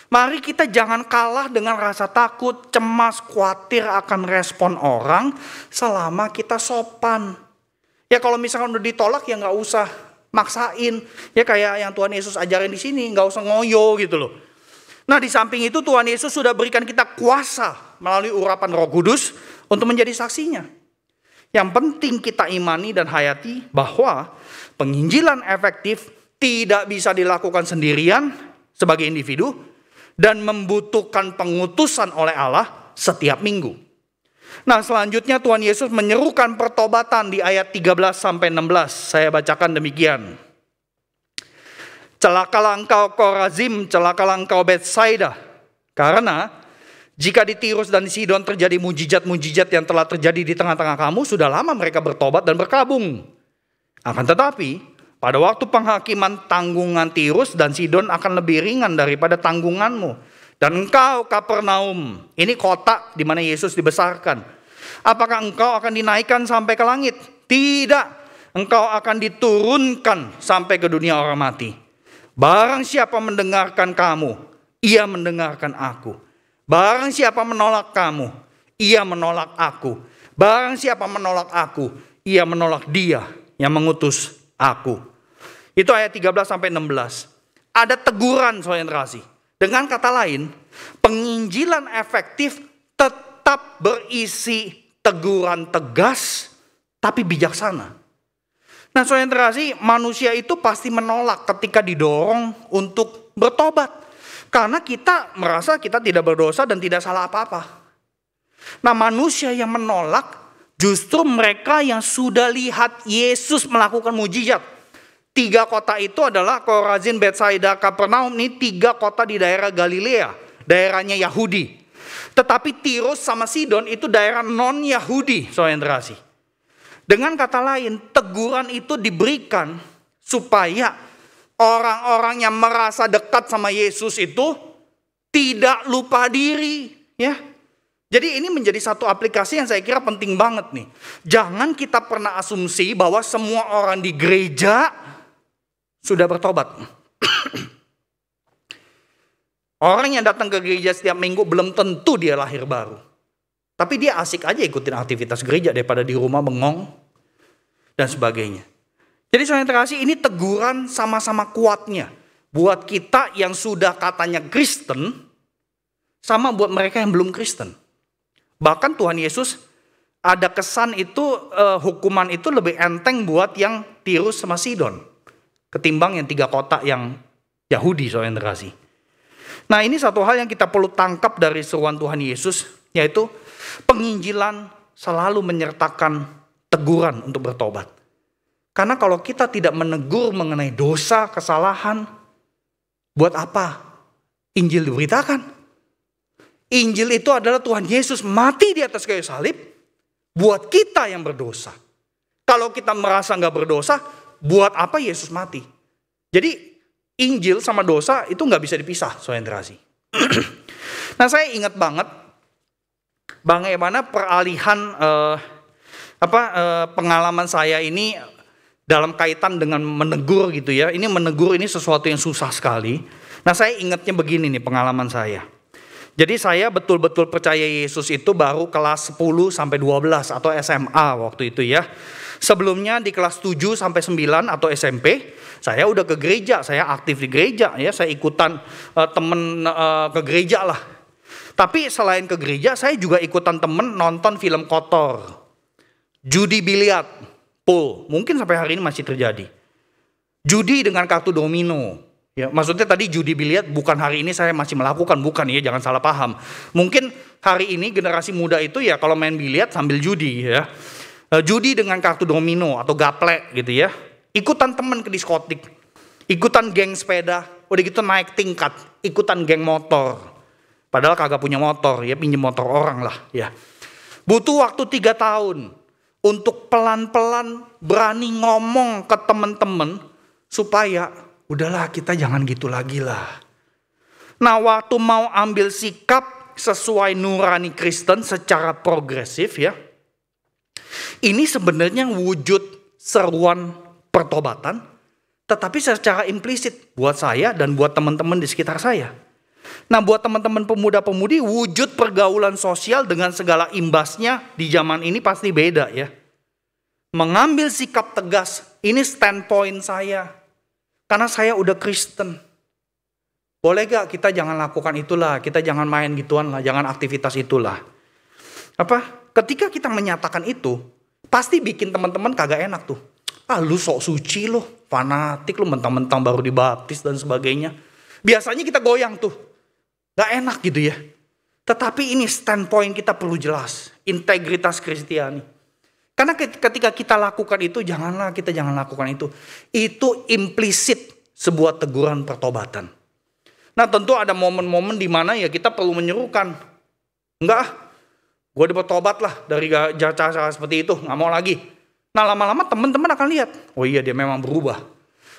Mari kita jangan kalah dengan rasa takut, cemas, khawatir akan respon orang selama kita sopan. Ya kalau misalkan udah ditolak ya nggak usah maksain. Ya kayak yang Tuhan Yesus ajarin di sini, nggak usah ngoyo gitu loh. Nah, di samping itu Tuhan Yesus sudah berikan kita kuasa melalui urapan Roh Kudus untuk menjadi saksinya. Yang penting kita imani dan hayati bahwa penginjilan efektif tidak bisa dilakukan sendirian sebagai individu dan membutuhkan pengutusan oleh Allah setiap minggu. Nah, selanjutnya Tuhan Yesus menyerukan pertobatan di ayat 13 sampai 16. Saya bacakan demikian. Celakalah engkau Korazim, celakalah engkau Betsaida. Karena jika di Tirus dan di Sidon terjadi mujizat-mujizat yang telah terjadi di tengah-tengah kamu, sudah lama mereka bertobat dan berkabung. Akan tetapi, pada waktu penghakiman, tanggungan Tirus dan Sidon akan lebih ringan daripada tanggunganmu. Dan engkau Kapernaum, ini kota di mana Yesus dibesarkan. Apakah engkau akan dinaikkan sampai ke langit? Tidak, engkau akan diturunkan sampai ke dunia orang mati. Barang siapa mendengarkan kamu, ia mendengarkan aku. Barang siapa menolak kamu, ia menolak aku. Barang siapa menolak aku, ia menolak dia yang mengutus aku. Itu ayat 13 sampai 16. Ada teguran, saudara kasih. Dengan kata lain, penginjilan efektif tetap berisi teguran tegas tapi bijaksana. Nah, saudara kasih, manusia itu pasti menolak ketika didorong untuk bertobat. Karena kita merasa kita tidak berdosa dan tidak salah apa-apa. Nah, manusia yang menolak justru mereka yang sudah lihat Yesus melakukan mujizat. 3 kota itu adalah Korazin, Betsaida, Kapernaum. Ini 3 kota di daerah Galilea, daerahnya Yahudi. Tetapi Tirus sama Sidon itu daerah non-Yahudi, saudara kasih. Dengan kata lain, teguran itu diberikan supaya orang-orang yang merasa dekat sama Yesus itu tidak lupa diri, ya. Jadi ini menjadi satu aplikasi yang saya kira penting banget nih. Jangan kita pernah asumsi bahwa semua orang di gereja sudah bertobat. Orang yang datang ke gereja setiap minggu belum tentu dia lahir baru. Tapi dia asik aja ikutin aktivitas gereja daripada di rumah bengong dan sebagainya. Jadi saudara terkasih, ini teguran sama-sama kuatnya. Buat kita yang sudah katanya Kristen, sama buat mereka yang belum Kristen. Bahkan Tuhan Yesus ada kesan itu, hukuman itu lebih enteng buat yang Tirus sama Sidon ketimbang yang 3 kota yang Yahudi, saudara terkasih. Nah, ini satu hal yang kita perlu tangkap dari seruan Tuhan Yesus, yaitu penginjilan selalu menyertakan teguran untuk bertobat. Karena kalau kita tidak menegur mengenai dosa, kesalahan, buat apa Injil diberitakan? Injil itu adalah Tuhan Yesus mati di atas kayu salib buat kita yang berdosa. Kalau kita merasa nggak berdosa, buat apa Yesus mati? Jadi Injil sama dosa itu nggak bisa dipisah, saudara kasih. Nah, saya ingat banget bagaimana peralihan pengalaman saya ini dalam kaitan dengan menegur gitu ya. Ini menegur ini sesuatu yang susah sekali. Nah, saya ingatnya begini nih pengalaman saya. Jadi saya betul-betul percaya Yesus itu baru kelas 10 sampai 12 atau SMA waktu itu ya. Sebelumnya di kelas 7 sampai 9 atau SMP, saya udah ke gereja, saya aktif di gereja ya, saya ikutan temen ke gereja lah. Tapi selain ke gereja, saya juga ikutan temen nonton film kotor, judi biliar, pool, mungkin sampai hari ini masih terjadi. Judi dengan kartu domino. Ya, maksudnya tadi judi biliar bukan hari ini saya masih melakukan, bukan ya, jangan salah paham. Mungkin hari ini generasi muda itu ya kalau main biliar sambil judi ya. Judi dengan kartu domino atau gaplek gitu ya. Ikutan temen ke diskotik, ikutan geng sepeda, udah gitu naik tingkat, ikutan geng motor. Padahal kagak punya motor ya, pinjem motor orang lah ya. Butuh waktu 3 tahun untuk pelan-pelan berani ngomong ke temen-temen supaya udahlah kita jangan gitu lagi lah. Nah, waktu mau ambil sikap sesuai nurani Kristen secara progresif ya. Ini sebenarnya wujud seruan pertobatan, tetapi secara implisit buat saya dan buat teman-teman di sekitar saya. Nah, buat teman-teman pemuda-pemudi, wujud pergaulan sosial dengan segala imbasnya di zaman ini pasti beda ya. Mengambil sikap tegas, ini standpoint saya. Karena saya udah Kristen. Boleh gak kita jangan lakukan itulah, kita jangan main gituan lah, jangan aktivitas itulah. Ketika kita menyatakan itu, pasti bikin teman-teman kagak enak tuh. Lu sok suci lu, fanatik lu, mentang-mentang baru dibaptis dan sebagainya. Biasanya kita goyang tuh. Gak enak gitu ya. Tetapi ini standpoint kita perlu jelas. Integritas Kristiani. Karena ketika kita lakukan itu, jangan lakukan itu. Itu implisit sebuah teguran pertobatan. Nah tentu ada momen-momen di mana ya kita perlu menyerukan. Enggak, gue bertobat lah dari cara seperti itu, nggak mau lagi. Nah lama-lama teman-teman akan lihat, oh iya dia memang berubah.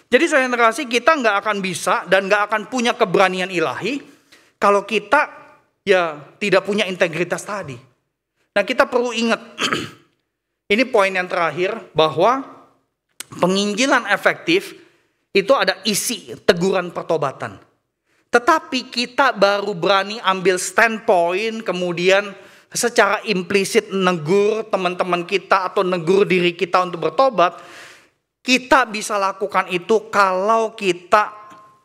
Jadi saudara kasih, kita nggak akan bisa dan nggak akan punya keberanian ilahi kalau kita ya tidak punya integritas tadi. Nah kita perlu ingat, ini poin yang terakhir, bahwa penginjilan efektif itu ada isi teguran pertobatan. Tetapi kita baru berani ambil standpoint, kemudian secara implisit negur teman-teman kita atau negur diri kita untuk bertobat. Kita bisa lakukan itu kalau kita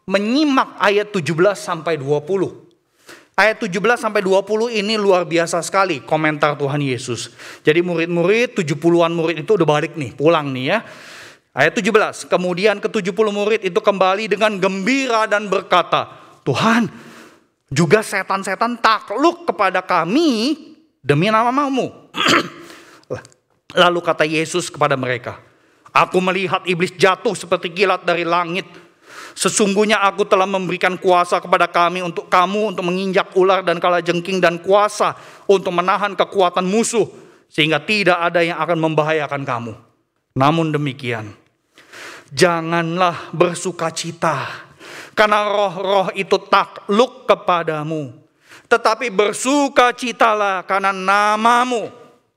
menyimak ayat 17 sampai 20. Ayat 17 sampai 20 ini luar biasa sekali komentar Tuhan Yesus. Jadi murid-murid, 70-an murid itu udah balik nih, pulang nih ya. Ayat 17, kemudian ke-70 murid itu kembali dengan gembira dan berkata, Tuhan, juga setan-setan takluk kepada kami demi nama-Mu. Lalu kata Yesus kepada mereka, aku melihat iblis jatuh seperti kilat dari langit. Sesungguhnya aku telah memberikan kuasa kepada kami untuk kamu untuk menginjak ular dan kalajengking dan kuasa untuk menahan kekuatan musuh sehingga tidak ada yang akan membahayakan kamu. Namun demikian, janganlah bersukacita karena roh-roh itu takluk kepadamu. Tetapi bersukacitalah karena namamu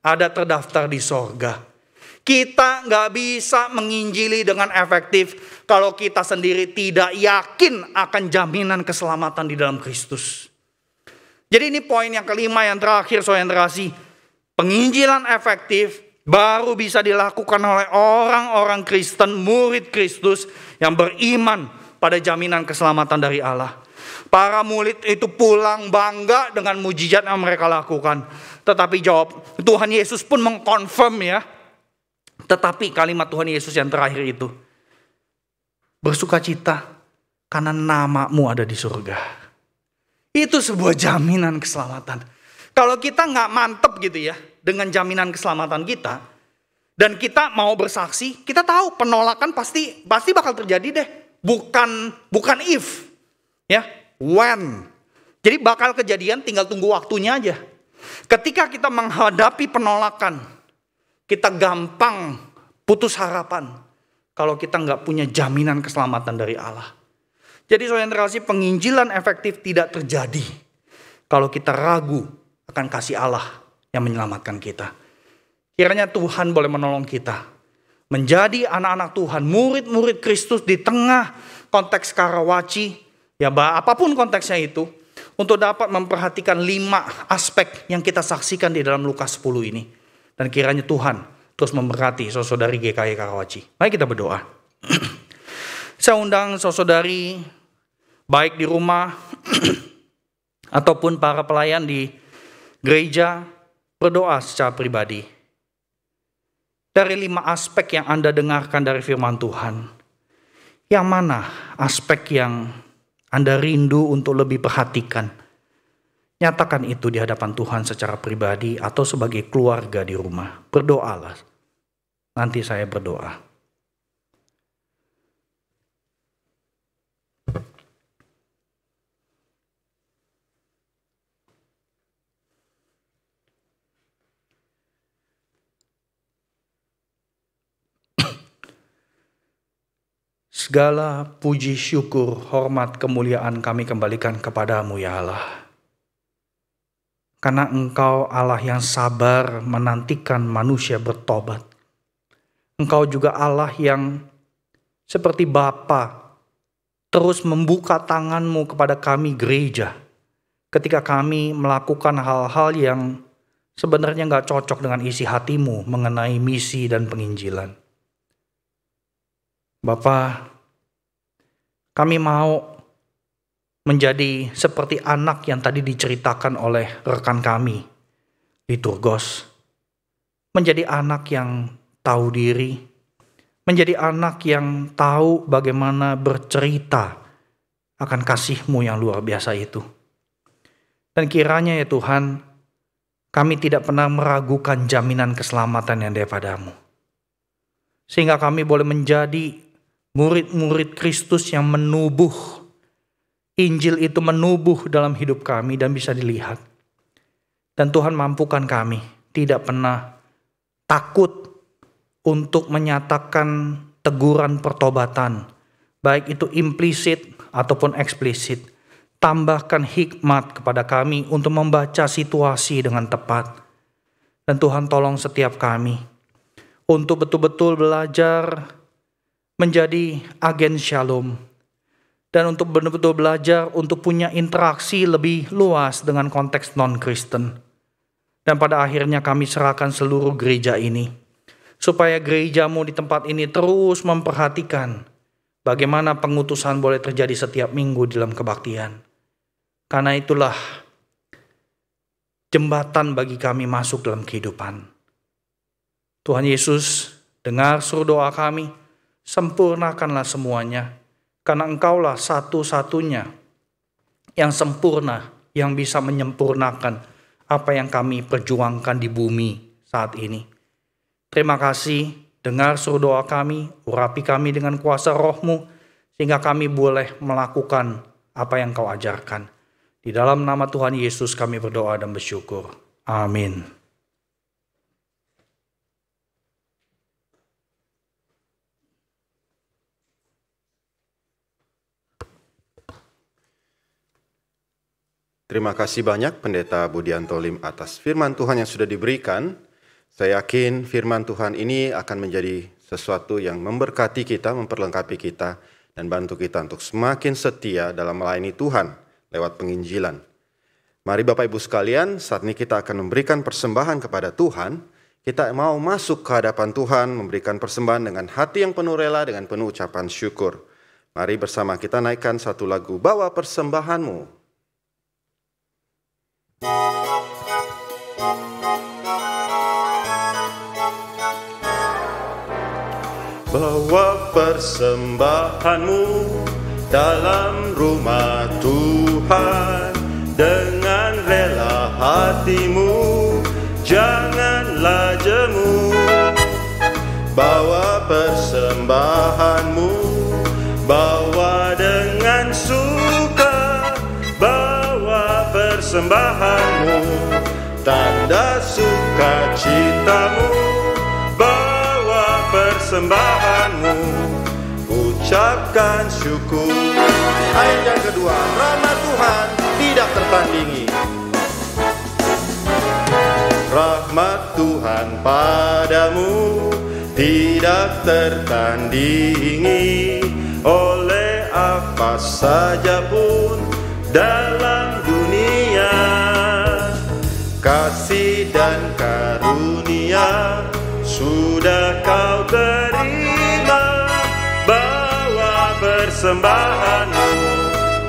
ada terdaftar di sorga. Kita gak bisa menginjili dengan efektif kalau kita sendiri tidak yakin akan jaminan keselamatan di dalam Kristus. Jadi ini poin yang kelima yang terakhir, saudara kasih. Penginjilan efektif baru bisa dilakukan oleh orang-orang Kristen, murid Kristus yang beriman pada jaminan keselamatan dari Allah. Para murid itu pulang bangga dengan mujizat yang mereka lakukan. Tetapi jawab, Tuhan Yesus pun mengkonfirm ya. Tetapi kalimat Tuhan Yesus yang terakhir itu, bersukacita karena namamu ada di surga. Itu sebuah jaminan keselamatan. Kalau kita nggak mantep gitu ya dengan jaminan keselamatan kita, dan kita mau bersaksi, kita tahu penolakan pasti bakal terjadi deh. Bukan if, ya, when. Jadi bakal kejadian, tinggal tunggu waktunya aja. Ketika kita menghadapi penolakan, kita gampang putus harapan kalau kita nggak punya jaminan keselamatan dari Allah. Jadi saudara kasih, penginjilan efektif tidak terjadi kalau kita ragu akan kasih Allah yang menyelamatkan kita. Kiranya Tuhan boleh menolong kita menjadi anak-anak Tuhan, murid-murid Kristus di tengah konteks Karawaci, ya apapun konteksnya itu, untuk dapat memperhatikan 5 aspek yang kita saksikan di dalam Lukas 10 ini. Dan kiranya Tuhan terus memberkati saudari GKI Karawaci. Mari kita berdoa. Saya undang saudari baik di rumah ataupun para pelayan di gereja berdoa secara pribadi. Dari 5 aspek yang Anda dengarkan dari firman Tuhan, yang mana aspek yang Anda rindu untuk lebih perhatikan? Nyatakan itu di hadapan Tuhan secara pribadi atau sebagai keluarga di rumah. Berdoalah. Nanti saya berdoa. Segala puji, syukur, hormat, kemuliaan kami kembalikan kepadamu ya Allah. Karena Engkau Allah yang sabar menantikan manusia bertobat. Engkau juga Allah yang seperti Bapa terus membuka tangan-Mu kepada kami gereja. Ketika kami melakukan hal-hal yang sebenarnya gak cocok dengan isi hati-Mu mengenai misi dan penginjilan. Bapa, kami mau menjadi seperti anak yang tadi diceritakan oleh rekan kami Liturgos. Menjadi anak yang tahu diri, menjadi anak yang tahu bagaimana bercerita akan kasih-Mu yang luar biasa itu. Dan kiranya ya Tuhan, kami tidak pernah meragukan jaminan keselamatan yang daripada-Mu. Sehingga kami boleh menjadi murid-murid Kristus yang menubuh. Injil itu menubuh dalam hidup kami dan bisa dilihat. Dan Tuhan mampukan kami tidak pernah takut untuk menyatakan teguran pertobatan. Baik itu implisit ataupun eksplisit. Tambahkan hikmat kepada kami untuk membaca situasi dengan tepat. Dan Tuhan tolong setiap kami untuk betul-betul belajar menjadi agen shalom. Dan untuk betul-betul belajar untuk punya interaksi lebih luas dengan konteks non-Kristen. Dan pada akhirnya kami serahkan seluruh gereja ini. Supaya gerejamu di tempat ini terus memperhatikan bagaimana pengutusan boleh terjadi setiap minggu dalam kebaktian. Karena itulah jembatan bagi kami masuk dalam kehidupan. Tuhan Yesus, dengar seru doa kami, sempurnakanlah semuanya. Karena Engkaulah satu-satunya yang sempurna, yang bisa menyempurnakan apa yang kami perjuangkan di bumi saat ini. Terima kasih, dengar seru doa kami, urapi kami dengan kuasa Roh-Mu, sehingga kami boleh melakukan apa yang Kau ajarkan. Di dalam nama Tuhan Yesus kami berdoa dan bersyukur. Amin. Terima kasih banyak Pendeta Budianto Lim atas firman Tuhan yang sudah diberikan. Saya yakin firman Tuhan ini akan menjadi sesuatu yang memberkati kita, memperlengkapi kita, dan bantu kita untuk semakin setia dalam melayani Tuhan lewat penginjilan. Mari Bapak Ibu sekalian, saat ini kita akan memberikan persembahan kepada Tuhan. Kita mau masuk ke hadapan Tuhan, memberikan persembahan dengan hati yang penuh rela, dengan penuh ucapan syukur. Mari bersama kita naikkan satu lagu, Bawa Persembahanmu. Bawa persembahanmu dalam rumah Tuhan dengan rela hatimu, janganlah jemu. Bawa persembahanmu, bawa dengan suka. Bawa persembahanmu, tanda sukacitamu. Bawa persembahanmu, ucapkan syukur. Ayat yang kedua, rahmat Tuhan tidak tertandingi. Rahmat Tuhan padamu tidak tertandingi. Oleh apa saja pun dalam dunia, kasih dan karunia sudah kau terima. Bawa persembahanmu,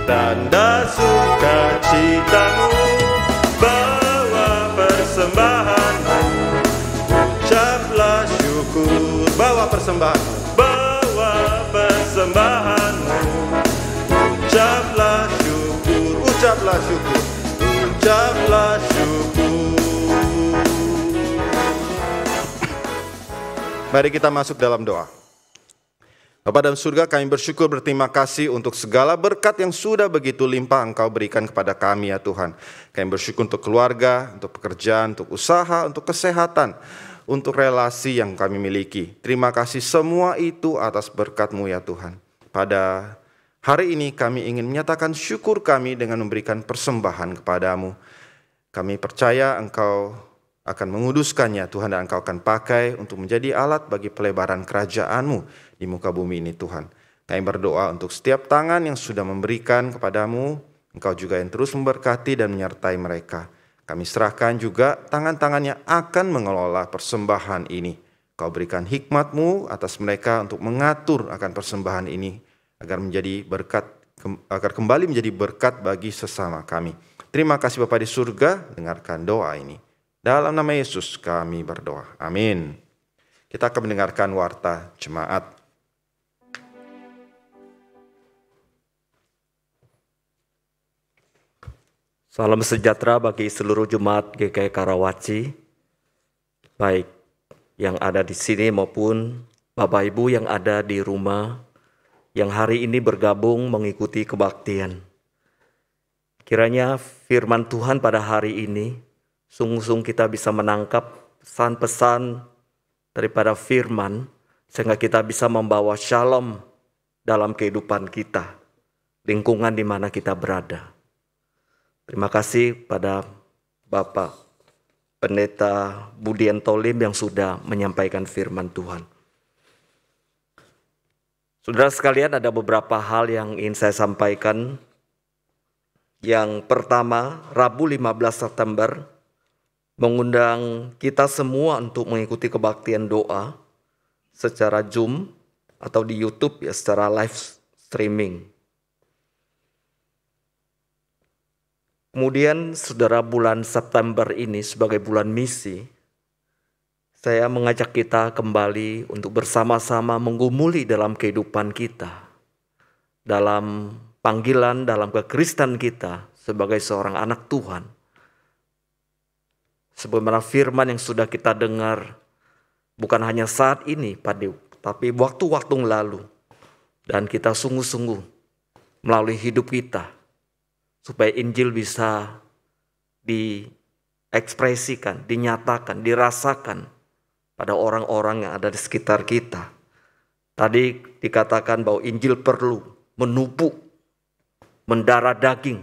tanda sukacitamu. Bawa persembahanmu, ucaplah syukur. Bawa persembahanmu, Bawa persembahanmu, ucaplah syukur. ucaplah syukur. Ucaplah syukur. Mari kita masuk dalam doa. Bapa dalam surga, kami bersyukur berterima kasih untuk segala berkat yang sudah begitu limpah Engkau berikan kepada kami ya Tuhan. Kami bersyukur untuk keluarga, untuk pekerjaan, untuk usaha, untuk kesehatan, untuk relasi yang kami miliki. Terima kasih semua itu atas berkat-Mu ya Tuhan. Pada hari ini kami ingin menyatakan syukur kami dengan memberikan persembahan kepadamu. Kami percaya Engkau akan menguduskannya Tuhan, dan Engkau akan pakai untuk menjadi alat bagi pelebaran kerajaan-Mu di muka bumi ini Tuhan. Kami berdoa untuk setiap tangan yang sudah memberikan kepadamu, Engkau juga yang terus memberkati dan menyertai mereka. Kami serahkan juga tangan-tangan yang akan mengelola persembahan ini. Kau berikan hikmat-Mu atas mereka untuk mengatur akan persembahan ini, agar menjadi berkat, agar kembali menjadi berkat bagi sesama kami. Terima kasih Bapa di surga, dengarkan doa ini. Dalam nama Yesus kami berdoa. Amin. Kita akan mendengarkan warta jemaat. Salam sejahtera bagi seluruh jemaat GKI Karawaci, baik yang ada di sini maupun Bapak Ibu yang ada di rumah, yang hari ini bergabung mengikuti kebaktian. Kiranya firman Tuhan pada hari ini, sungguh-sungguh kita bisa menangkap pesan-pesan daripada firman, sehingga kita bisa membawa shalom dalam kehidupan kita, lingkungan di mana kita berada. Terima kasih pada Bapak Pendeta Budian Tolim yang sudah menyampaikan firman Tuhan. Saudara sekalian, ada beberapa hal yang ingin saya sampaikan. Yang pertama, Rabu 15 September mengundang kita semua untuk mengikuti kebaktian doa secara Zoom atau di YouTube ya, secara live streaming. Kemudian saudara, bulan September ini sebagai bulan misi, saya mengajak kita kembali untuk bersama-sama menggumuli dalam kehidupan kita, dalam panggilan, dalam kekristenan kita sebagai seorang anak Tuhan. Sebagaimana firman yang sudah kita dengar, bukan hanya saat ini, tapi waktu-waktu lalu. Dan kita sungguh-sungguh melalui hidup kita, supaya Injil bisa diekspresikan, dinyatakan, dirasakan pada orang-orang yang ada di sekitar kita. Tadi dikatakan bahwa Injil perlu menupuk, mendarah daging,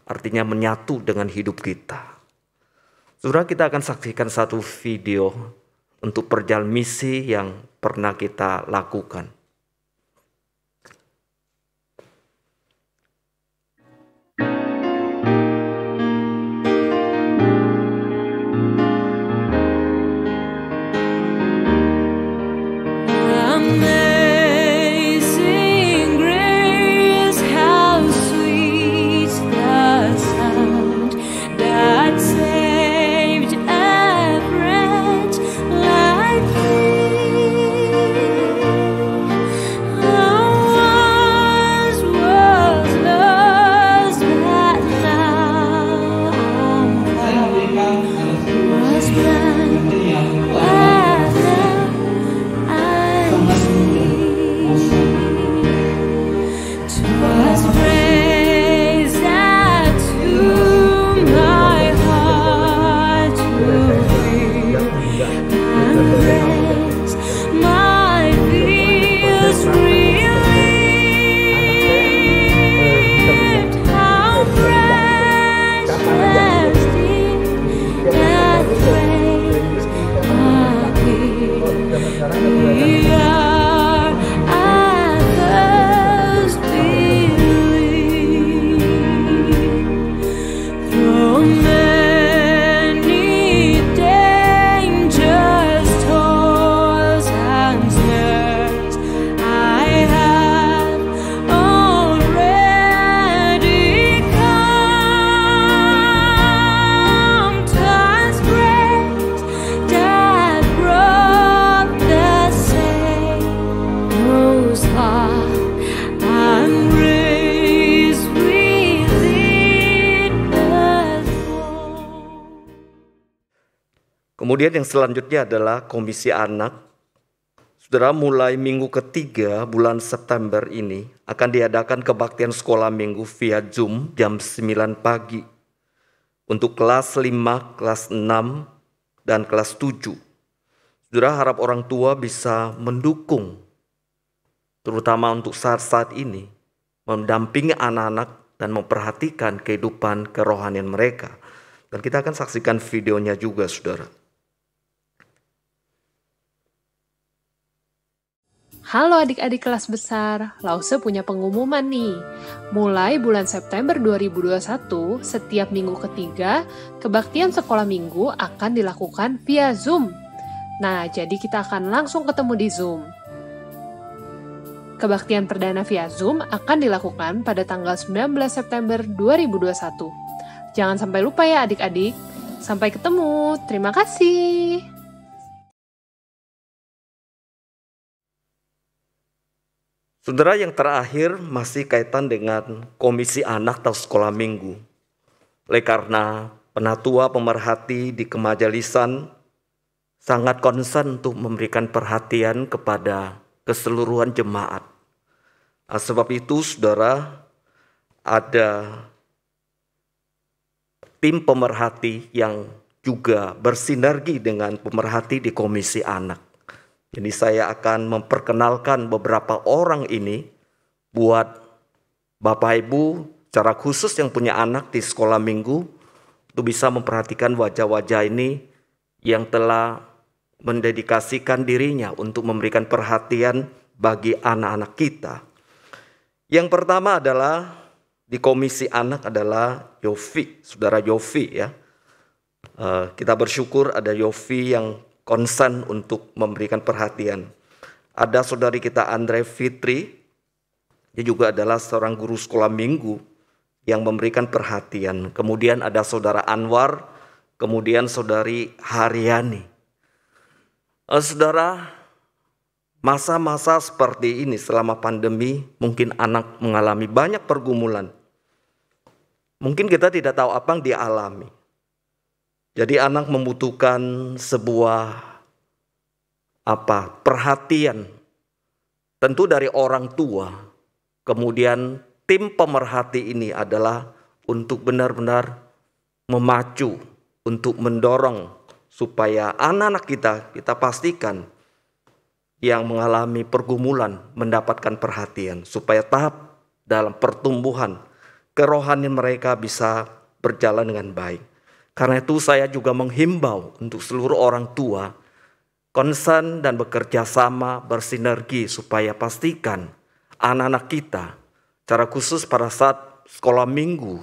artinya menyatu dengan hidup kita. Saudara, kita akan saksikan satu video untuk perjalanan misi yang pernah kita lakukan. Kemudian yang selanjutnya adalah Komisi Anak. Saudara, mulai minggu ketiga bulan September ini akan diadakan kebaktian sekolah minggu via Zoom jam 9 pagi. Untuk kelas 5, kelas 6, dan kelas 7. Saudara, harap orang tua bisa mendukung, terutama untuk saat-saat ini, mendampingi anak-anak dan memperhatikan kehidupan kerohanian mereka. Dan kita akan saksikan videonya juga, saudara. Halo adik-adik kelas besar, Lause punya pengumuman nih. Mulai bulan September 2021, setiap minggu ketiga, kebaktian sekolah minggu akan dilakukan via Zoom. Nah, jadi kita akan langsung ketemu di Zoom. Kebaktian perdana via Zoom akan dilakukan pada tanggal 19 September 2021. Jangan sampai lupa ya adik-adik. Sampai ketemu, terima kasih. Saudara, yang terakhir masih kaitan dengan Komisi Anak atau sekolah minggu. Oleh karena penatua pemerhati di kemajelisan sangat concern untuk memberikan perhatian kepada keseluruhan jemaat. Sebab itu saudara, ada tim pemerhati yang juga bersinergi dengan pemerhati di Komisi Anak. Jadi saya akan memperkenalkan beberapa orang ini buat Bapak Ibu secara khusus yang punya anak di sekolah minggu untuk bisa memperhatikan wajah-wajah ini yang telah mendedikasikan dirinya untuk memberikan perhatian bagi anak-anak kita. Yang pertama adalah di Komisi Anak adalah Yofi, saudara Yofi ya. Kita bersyukur ada Yofi yang konsen untuk memberikan perhatian. Ada saudari kita Andre Fitri, dia juga adalah seorang guru sekolah minggu yang memberikan perhatian. Kemudian ada saudara Anwar, kemudian saudari Haryani. Saudara, masa-masa seperti ini selama pandemi mungkin anak mengalami banyak pergumulan. Mungkin kita tidak tahu apa yang dia alami. Jadi anak membutuhkan sebuah perhatian tentu dari orang tua. Kemudian tim pemerhati ini adalah untuk benar-benar memacu, untuk mendorong supaya anak-anak kita pastikan yang mengalami pergumulan mendapatkan perhatian, supaya tahap dalam pertumbuhan kerohanian mereka bisa berjalan dengan baik. Karena itu saya juga menghimbau untuk seluruh orang tua konsen dan bekerja sama bersinergi supaya pastikan anak-anak kita secara khusus pada saat sekolah minggu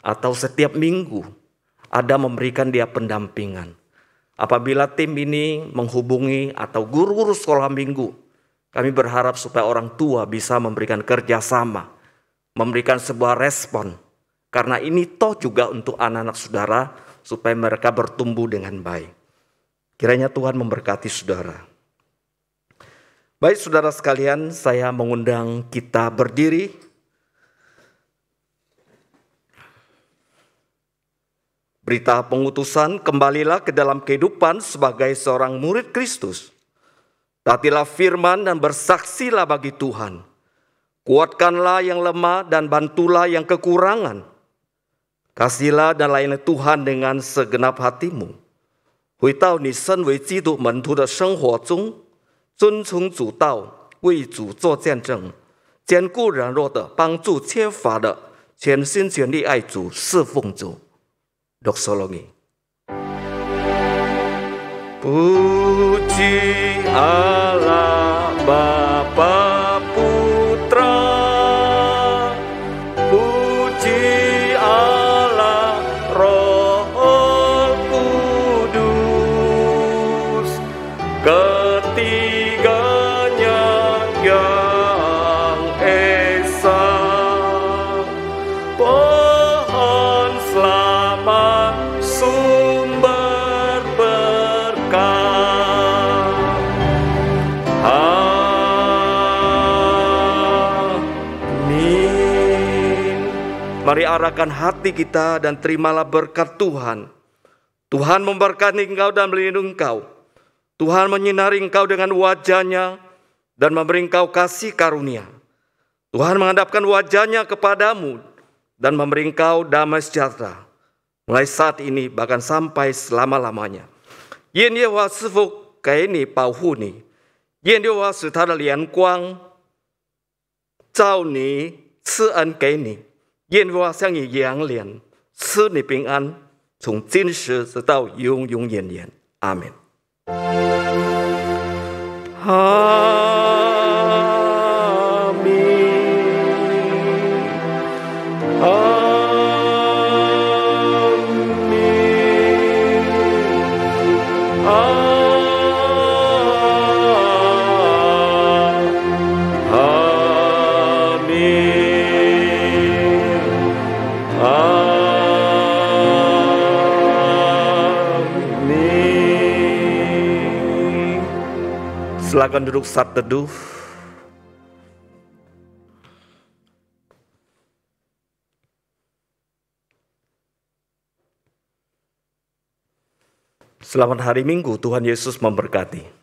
atau setiap minggu ada memberikan dia pendampingan. Apabila tim ini menghubungi atau guru-guru sekolah minggu, kami berharap supaya orang tua bisa memberikan kerjasama, memberikan sebuah respon. Karena ini toh juga untuk anak-anak saudara supaya mereka bertumbuh dengan baik. Kiranya Tuhan memberkati saudara. Baik saudara sekalian, saya mengundang kita berdiri. Berita pengutusan, kembalilah ke dalam kehidupan sebagai seorang murid Kristus. Taatilah firman dan bersaksilah bagi Tuhan. Kuatkanlah yang lemah dan bantulah yang kekurangan. Kasihlah dan layani Tuhan dengan segenap hatimu. 回到你身为基督门徒的生活中，遵从主道，为主做见证，坚固软弱的，帮助缺乏的，全心全力爱主，侍奉主。Doxologi. Puji Allah Bapa Putra, puji Allah Roh Kudus, ketiganya yang esa. Pohon selamat sumber berkah. Amin. Mari arahkan hati kita dan terimalah berkat Tuhan. Tuhan memberkati engkau dan melindungi engkau. Tuhan menyinari engkau dengan wajah-Nya dan memberi engkau kasih karunia. Tuhan menghadapkan wajah-Nya kepadamu dan memberi engkau damai sejahtera. Mulai saat ini bahkan sampai selama-lamanya. 愿耶和华赐福给你，保护你；愿耶和华使他的脸光照你，赐恩给你；愿耶和华向你扬脸，赐你平安，从今时直到永永远远。阿门。阿门。Silakan duduk saat teduh. Selamat hari Minggu, Tuhan Yesus memberkati.